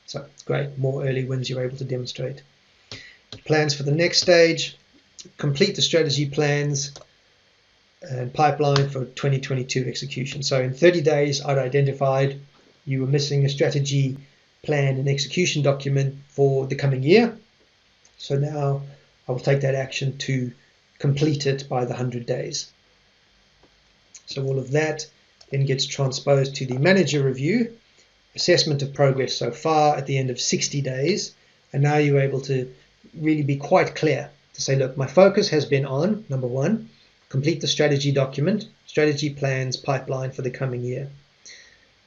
So great, more early wins you're able to demonstrate. Plans for the next stage, complete the strategy plans and pipeline for 2022 execution. So in 30 days, I'd identified you were missing a strategy plan and execution document for the coming year. So now I will take that action to complete it by the 100 days. So all of that then gets transposed to the manager review, assessment of progress so far at the end of 60 days. And now you're able to really be quite clear to say, look, my focus has been on, number 1, complete the strategy document, strategy plans, pipeline for the coming year.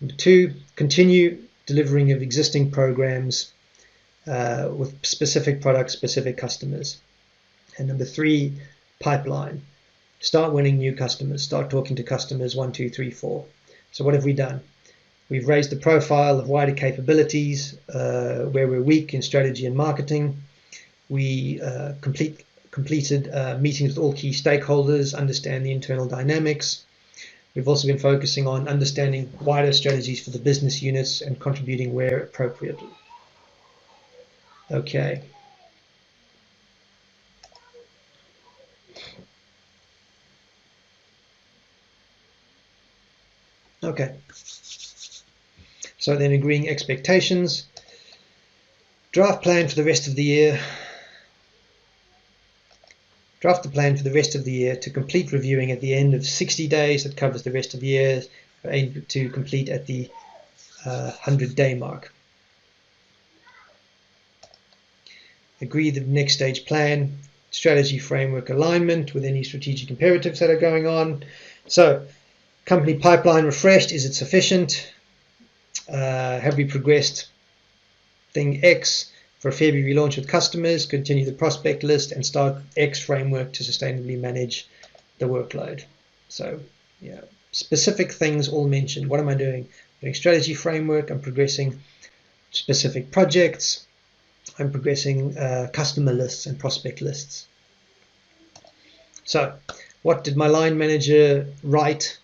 Number 2, continue delivering of existing programs with specific products, specific customers. And number 3, pipeline. Start winning new customers. Start talking to customers 1, 2, 3, 4. So what have we done? We've raised the profile of wider capabilities where we're weak in strategy and marketing. We completed meetings with all key stakeholders, understand the internal dynamics. We've also been focusing on understanding wider strategies for the business units and contributing where appropriate. Okay. Okay. So then agreeing expectations. Draft plan for the rest of the year. Draft the plan for the rest of the year to complete reviewing at the end of 60 days. That covers the rest of the year. Aim to complete at the 100-day mark. Agree the next stage plan, strategy framework alignment with any strategic imperatives that are going on. So, company pipeline refreshed. Is it sufficient? Have we progressed thing X for a February launch with customers? Continue the prospect list and start X framework to sustainably manage the workload. So, yeah, specific things all mentioned. What am I doing? Doing strategy framework. I'm progressing specific projects. I'm progressing customer lists and prospect lists. So, what did my line manager write?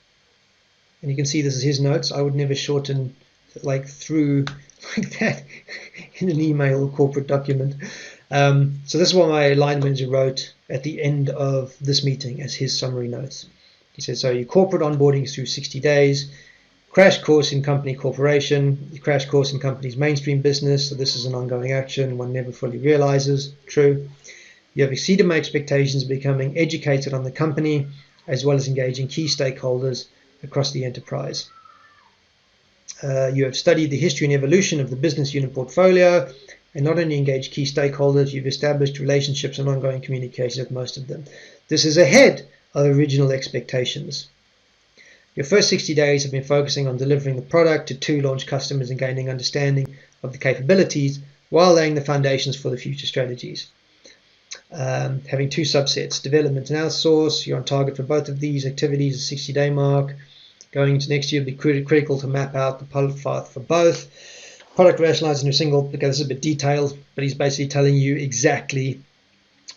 And you can see this is his notes. I would never shorten like through like that in an email or corporate document. So this is what my line manager wrote at the end of this meeting as his summary notes. He said, so your corporate onboarding is through 60 days, crash course in company corporation, your crash course in company's mainstream business. So this is an ongoing action one never fully realizes. True. You have exceeded my expectations of becoming educated on the company as well as engaging key stakeholders across the enterprise. You have studied the history and evolution of the business unit portfolio and not only engaged key stakeholders, you've established relationships and ongoing communication with most of them. This is ahead of original expectations. Your first 60 days have been focusing on delivering the product to 2 launch customers and gaining understanding of the capabilities while laying the foundations for the future strategies. Having 2 subsets, development and outsource. You're on target for both of these activities, the 60-day mark. Going into next year, it'll be critical to map out the pilot path for both. Product rationalizing a single, because it's a bit detailed, but he's basically telling you exactly,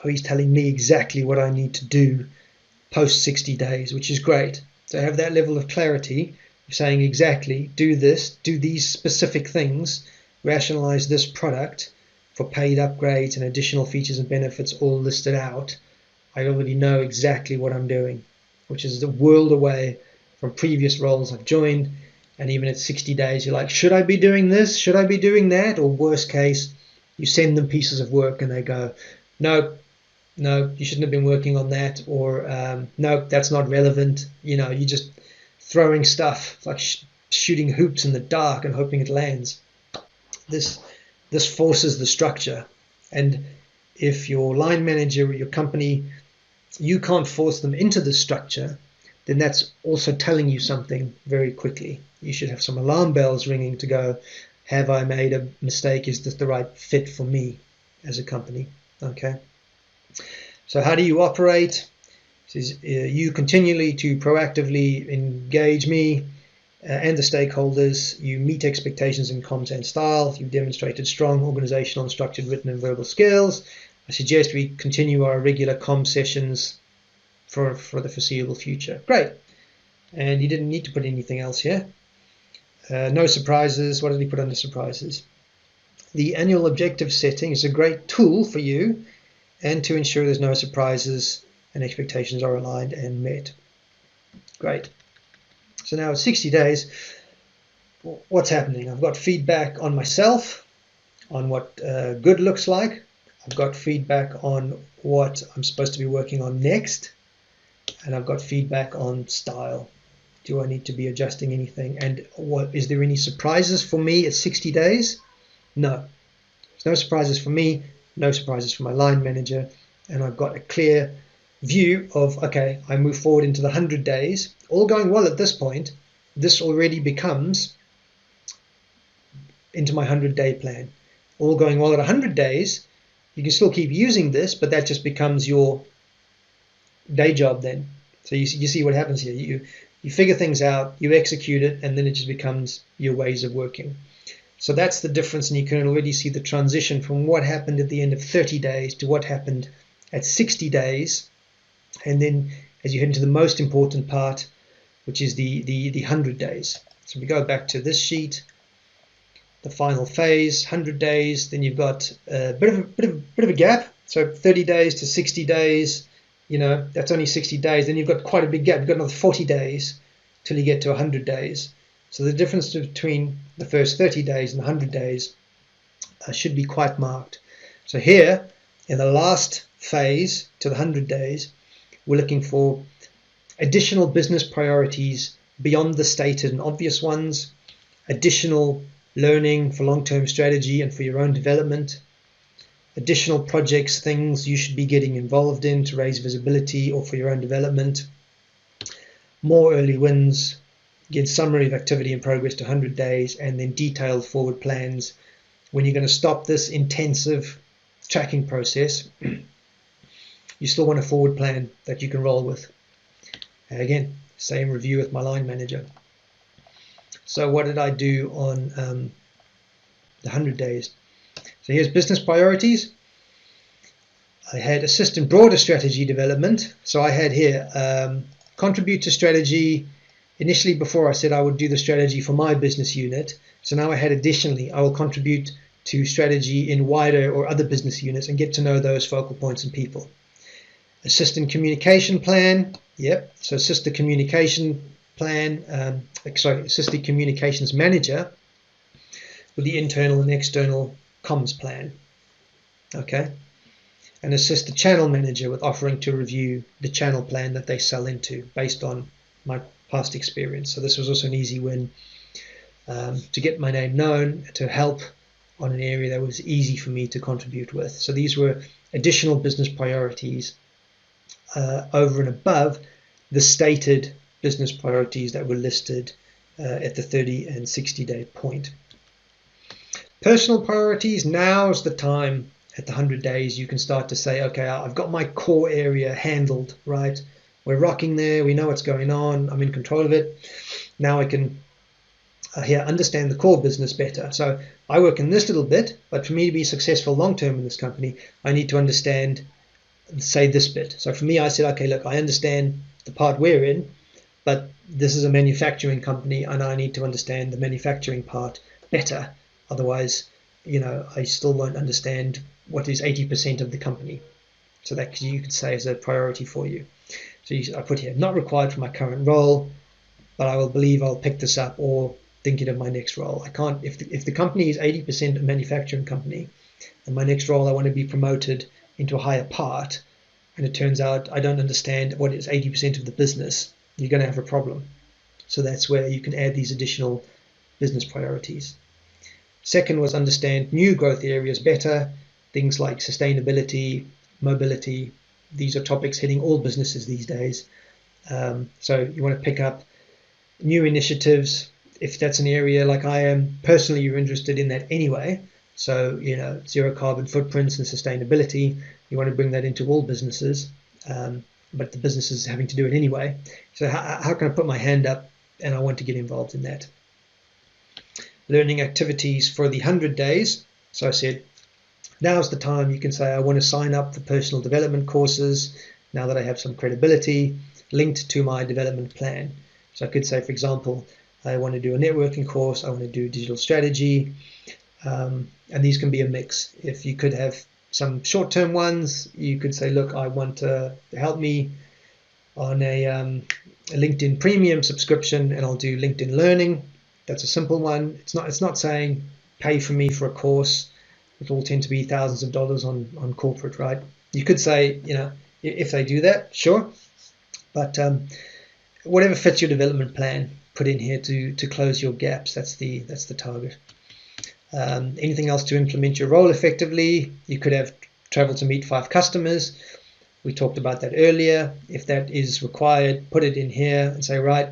or he's telling me exactly what I need to do post 60 days, which is great. So have that level of clarity, saying exactly, do this, do these specific things, rationalize this product for paid upgrades and additional features and benefits all listed out. I already know exactly what I'm doing, which is a world away from previous roles I've joined. And even at 60 days, you're like, should I be doing this? Should I be doing that? Or worst case, you send them pieces of work and they go, no, you shouldn't have been working on that. Or no, that's not relevant. You know, you're just throwing stuff, like shooting hoops in the dark and hoping it lands. This forces the structure. And if your line manager or your company, you can't force them into the structure, then that's also telling you something very quickly. You should have some alarm bells ringing to go, have I made a mistake? Is this the right fit for me as a company? Okay. So how do you operate? This is you continually to proactively engage me and the stakeholders. You meet expectations in comms and style. You've demonstrated strong organizational and structured written and verbal skills. I suggest we continue our regular comm sessions for the foreseeable future. Great. And he didn't need to put anything else here. No surprises. What did he put under surprises? The annual objective setting is a great tool for you and to ensure there's no surprises and expectations are aligned and met. Great. So now at 60 days, what's happening? I've got feedback on myself, on what good looks like. I've got feedback on what I'm supposed to be working on next. And I've got feedback on style. Do I need to be adjusting anything? And is there any surprises for me at 60 days? No. There's no surprises for me, no surprises for my line manager. And I've got a clear view of, okay, I move forward into the 100 days. All going well at this point, this already becomes into my 100-day plan. All going well at 100 days, You can still keep using this, but that just becomes your day job then. So you see what happens here. You figure things out, you execute it, and then it just becomes your ways of working. So that's the difference, and you can already see the transition from what happened at the end of 30 days to what happened at 60 days. And then as you head into the most important part, which is the 100 days. So we go back to this sheet, the final phase, 100 days, then you've got a bit of a gap. So 30 days to 60 days, that's only 60 days. Then you've got quite a big gap. You've got another 40 days till you get to 100 days. So the difference between the first 30 days and 100 days should be quite marked. So here, in the last phase to the 100 days, we're looking for additional business priorities beyond the stated and obvious ones, additional learning for long-term strategy and for your own development, additional projects, things you should be getting involved in to raise visibility or for your own development, more early wins, get summary of activity and progress to 100 days, and then detailed forward plans. When you're going to stop this intensive tracking process, you still want a forward plan that you can roll with. And again, same review with my line manager. So what did I do on the 100 days? So here's business priorities. I had assist in broader strategy development. So I had here contribute to strategy. Initially, before I said I would do the strategy for my business unit. So now I had additionally, I will contribute to strategy in wider or other business units and get to know those focal points and people. Assist in communication plan. Yep. So assist the communication plan, assist the communications manager with the internal and external comms plan. Okay. And assist the channel manager with offering to review the channel plan that they sell into based on my past experience. So this was also an easy win to get my name known, to help on an area that was easy for me to contribute with. So these were additional business priorities over and above the stated business priorities that were listed at the 30 and 60 day point. Personal priorities, now's the time at the 100 days you can start to say, okay, I've got my core area handled, right? We're rocking there, we know what's going on, I'm in control of it. Now I can understand the core business better. So I work in this little bit, but for me to be successful long-term in this company, I need to understand, say, this bit. So for me, I said, okay, look, I understand the part we're in, but this is a manufacturing company and I need to understand the manufacturing part better. Otherwise, I still won't understand what is 80% of the company. So that you could say is a priority for you. So I put here, not required for my current role, but I will believe I'll pick this up or thinking of my next role. I can't, if the company is 80% a manufacturing company and my next role I want to be promoted into a higher part, and it turns out I don't understand what is 80% of the business, you're going to have a problem. So that's where you can add these additional business priorities. Second was understand new growth areas better, things like sustainability, mobility. These are topics hitting all businesses these days. So you want to pick up new initiatives. If that's an area like I am, personally, you're interested in that anyway. So, zero carbon footprints and sustainability, you want to bring that into all businesses, but the business is having to do it anyway. So how can I put my hand up and I want to get involved in that? Learning activities for the 100 days. So I said, now's the time you can say, I want to sign up for personal development courses now that I have some credibility linked to my development plan. So I could say, for example, I want to do a networking course, I want to do digital strategy, and these can be a mix. If you could have some short-term ones, you could say, look, I want to help me on a LinkedIn premium subscription, and I'll do LinkedIn learning. That's a simple one. It's not saying pay for me for a course. It all tend to be thousands of dollars on corporate, right? You could say, if they do that, sure. But whatever fits your development plan, put in here to close your gaps. That's the target. Anything else to implement your role effectively? You could have travel to meet 5 customers. We talked about that earlier. If that is required, put it in here and say, right,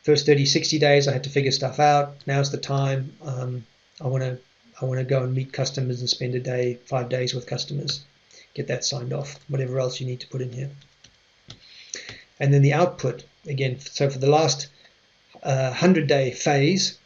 first 30, 60 days, I had to figure stuff out. Now's the time. I want to I want to go and meet customers and spend a day, 5 days with customers. Get that signed off, whatever else you need to put in here. And then the output, again, so for the last 100-day phase,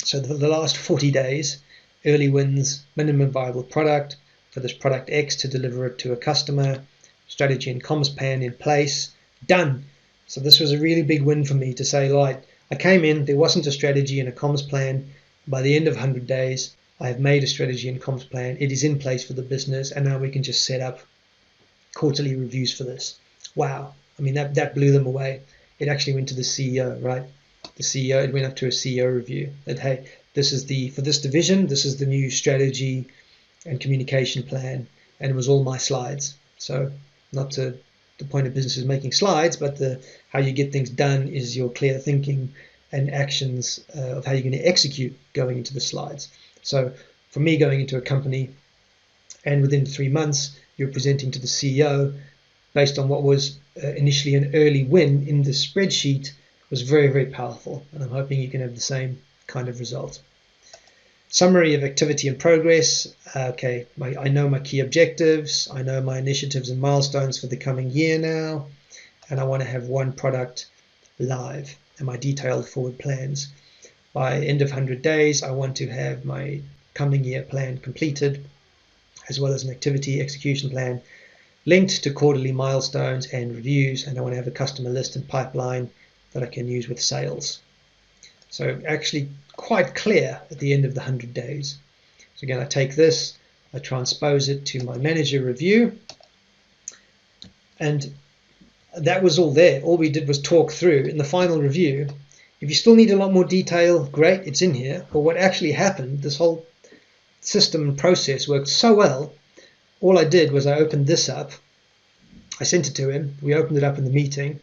so for the last 40 days, early wins, minimum viable product, for this product X to deliver it to a customer, strategy and comms plan in place, done. So this was a really big win for me to say, right, I came in, there wasn't a strategy and a comms plan. By the end of 100 days, I have made a strategy and comms plan. It is in place for the business, and now we can just set up quarterly reviews for this. Wow. I mean, that blew them away. It actually went to the CEO, right? The CEO, it went up to a CEO review that, hey, this is for this division, this is the new strategy and communication plan, and it was all my slides. So not to the point of business is making slides, but how you get things done is your clear thinking and actions of how you're going to execute going into the slides. So for me, going into a company, and within 3 months, you're presenting to the CEO based on what was initially an early win in the spreadsheet, was very, very powerful. And I'm hoping you can have the same kind of result. Summary of activity and progress. Okay, I know my key objectives. I know my initiatives and milestones for the coming year now. And I want to have one product live and my detailed forward plans. By end of 100 days, I want to have my coming year plan completed, as well as an activity execution plan linked to quarterly milestones and reviews. And I want to have a customer list and pipeline that I can use with sales. So actually quite clear at the end of the 100 days. So again, I take this, I transpose it to my manager review, and that was all there. All we did was talk through in the final review. If you still need a lot more detail, great, it's in here. But what actually happened, this whole system and process worked so well. All I did was I opened this up. I sent it to him. We opened it up in the meeting.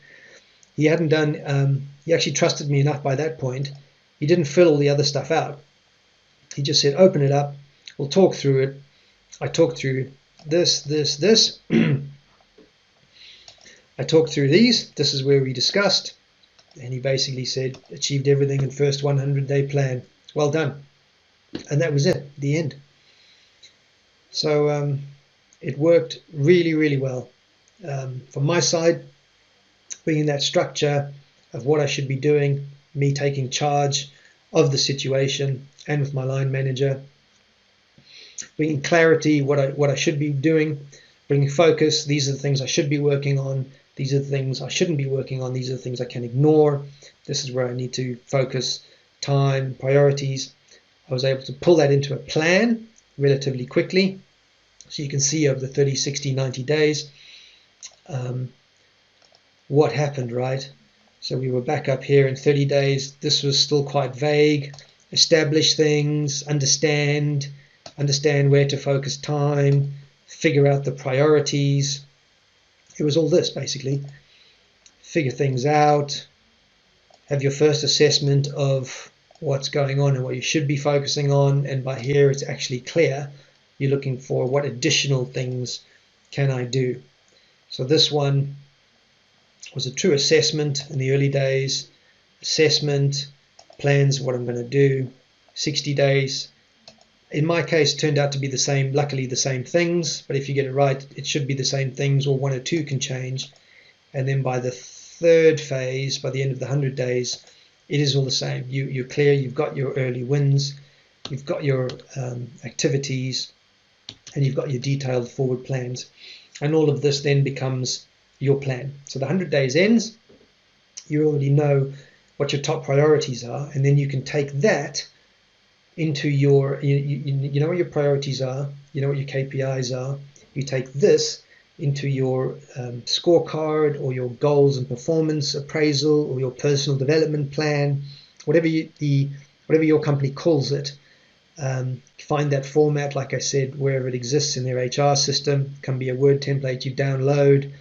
He hadn't done, he actually trusted me enough by that point. He didn't fill all the other stuff out. He just said, open it up. We'll talk through it. I talked through this. I talked through these. This is where we discussed. And he basically said, achieved everything in first 100-day plan. Well done. And that was it, the end. So it worked really, really well. From my side, bringing that structure of what I should be doing, me taking charge of the situation, and with my line manager, bringing clarity, what I should be doing, bringing focus. These are the things I should be working on. These are the things I shouldn't be working on. These are the things I can ignore. This is where I need to focus time, priorities. I was able to pull that into a plan relatively quickly. So you can see over the 30, 60, 90 days what happened, right? So we were back up here in 30 days. This was still quite vague. Establish things, understand where to focus time, figure out the priorities. It was all this, basically. Figure things out, have your first assessment of what's going on and what you should be focusing on. And by here, it's actually clear. You're looking for what additional things can I do. So this one was a true assessment in the early days. Assessment, plans, what I'm going to do. 60 days. In my case, it turned out to be the same, luckily the same things. But if you get it right, it should be the same things, or one or two can change. And then by the third phase, by the end of the 100 days, it is all the same. You're clear, you've got your early wins, you've got your activities, and you've got your detailed forward plans. And all of this then becomes your plan. So the 100 days ends, you already know what your top priorities are, and then you can take that into your, you know what your priorities are, you know what your KPIs are. You take this into your scorecard or your goals and performance appraisal or your personal development plan, whatever your company calls it. Find that format, like I said, wherever it exists in their HR system. It can be a Word template you download,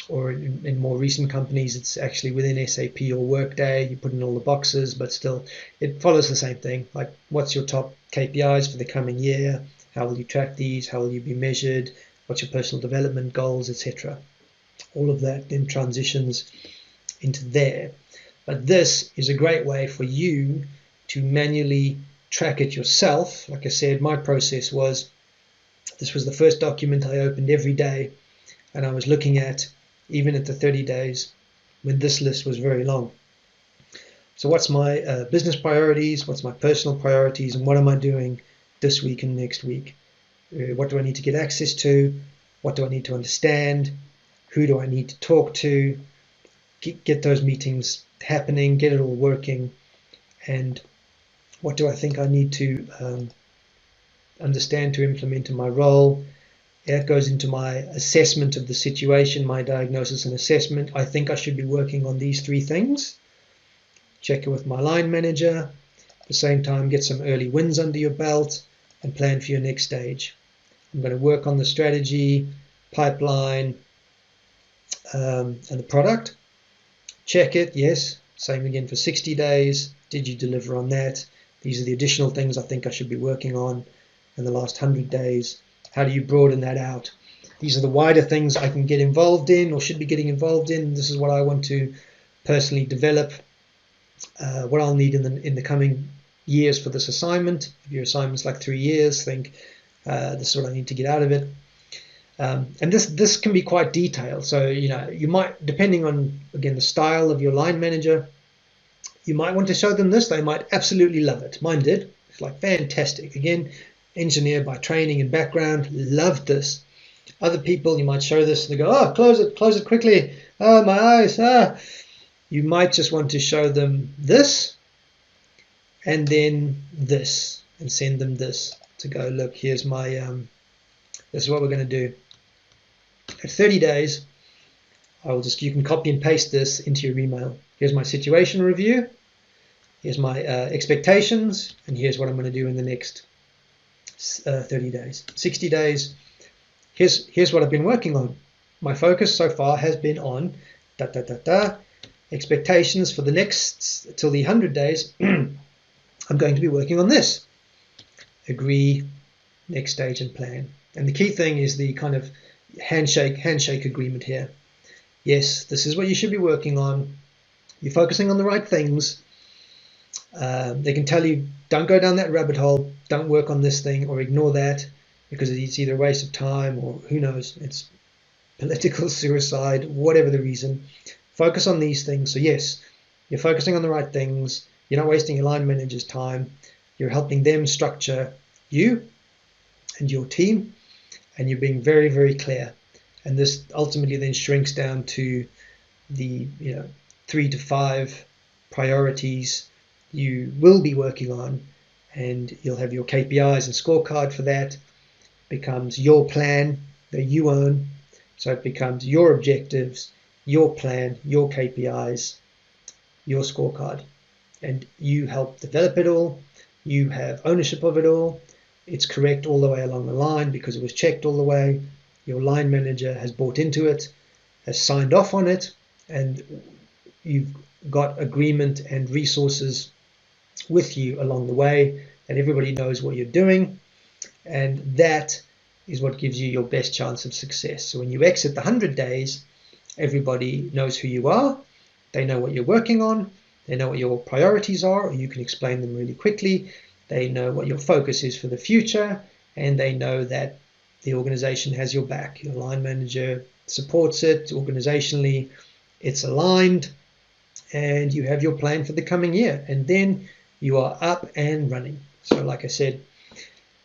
or in more recent companies, it's actually within SAP or Workday. You put in all the boxes, but still, it follows the same thing. Like, what's your top KPIs for the coming year? How will you track these? How will you be measured? What's your personal development goals, etc.? All of that then transitions into there. But this is a great way for you to manually track it yourself, like I said, my process was, this was the first document I opened every day, and I was looking at, even at the 30 days, when this list was very long. So what's my business priorities, what's my personal priorities, and what am I doing this week and next week? What do I need to get access to? What do I need to understand? Who do I need to talk to? Get those meetings happening, get it all working. And what do I think I need to understand to implement in my role? That goes into my assessment of the situation, my diagnosis and assessment. I think I should be working on these 3 things. Check it with my line manager. At the same time, get some early wins under your belt and plan for your next stage. I'm going to work on the strategy, pipeline, and the product. Check it, yes. Same again for 60 days. Did you deliver on that? These are the additional things I think I should be working on in the last 100 days. How do you broaden that out? These are the wider things I can get involved in or should be getting involved in. This is what I want to personally develop, what I'll need in the coming years for this assignment. If your assignment's like 3 years, think this is what I need to get out of it. And this can be quite detailed. So, you might, depending on, again, the style of your line manager, you might want to show them this. They might absolutely love it. Mine did. It's like fantastic. Again, engineer by training and background, loved this. Other people, you might show this and they go, oh, close it quickly. Oh, my eyes. You might just want to show them this and then this and send them this to go, look, here's my, this is what we're going to do. At 30 days, you can copy and paste this into your email. Here's my situation review. Here's my expectations. And here's what I'm going to do in the next 30 days. 60 days. Here's what I've been working on. My focus so far has been on expectations for the next, till the 100 days. I'm going to be working on this. Agree, next stage and plan. And the key thing is the kind of handshake agreement here. Yes, this is what you should be working on. You're focusing on the right things. They can tell you, don't go down that rabbit hole, don't work on this thing, or ignore that, because it's either a waste of time or who knows, it's political suicide, whatever the reason. Focus on these things. So yes, you're focusing on the right things. You're not wasting your line manager's time. You're helping them structure you and your team, and you're being very, very clear. And this ultimately then shrinks down to the 3 to 5 priorities you will be working on, and you'll have your KPIs and scorecard for that. It becomes your plan that you own. So it becomes your objectives, your plan, your KPIs, your scorecard. And you help develop it all. You have ownership of it all. It's correct all the way along the line because it was checked all the way. Your line manager has bought into it, has signed off on it, and you've got agreement and resources with you along the way, and everybody knows what you're doing, and that is what gives you your best chance of success. So when you exit the 100 days, everybody knows who you are, they know what you're working on, they know what your priorities are, or you can explain them really quickly, they know what your focus is for the future, and they know that the organization has your back. Your line manager supports it organizationally, it's aligned, and you have your plan for the coming year, and then you are up and running. So like I said,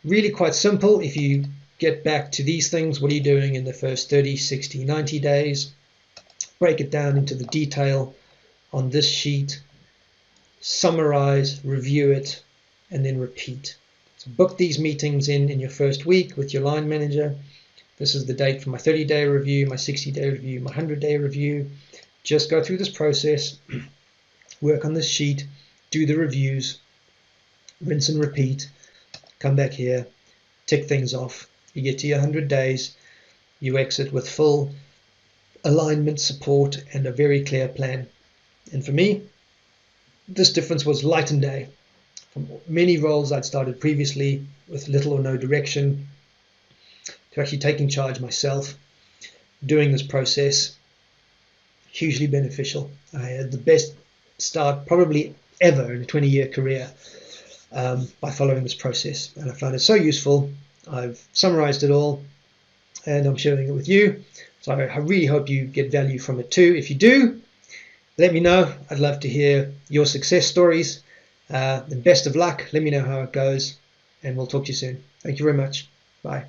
really quite simple. If you get back to these things, what are you doing in the first 30, 60, 90 days? Break it down into the detail on this sheet, summarize, review it, and then repeat. So book these meetings in your first week with your line manager. This is the date for my 30-day review, my 60-day review, my 100-day review. Just go through this process, work on this sheet, do the reviews, rinse and repeat, come back here, tick things off. You get to your 100 days, you exit with full alignment, support, and a very clear plan. And for me, this difference was light and day. From many roles I'd started previously with little or no direction, to actually taking charge myself, doing this process, hugely beneficial. I had the best start probably ever in a 20-year career. by following this process. And I found it so useful. I've summarized it all and I'm sharing it with you. So I really hope you get value from it too. If you do, let me know. I'd love to hear your success stories. And best of luck. Let me know how it goes. And we'll talk to you soon. Thank you very much. Bye.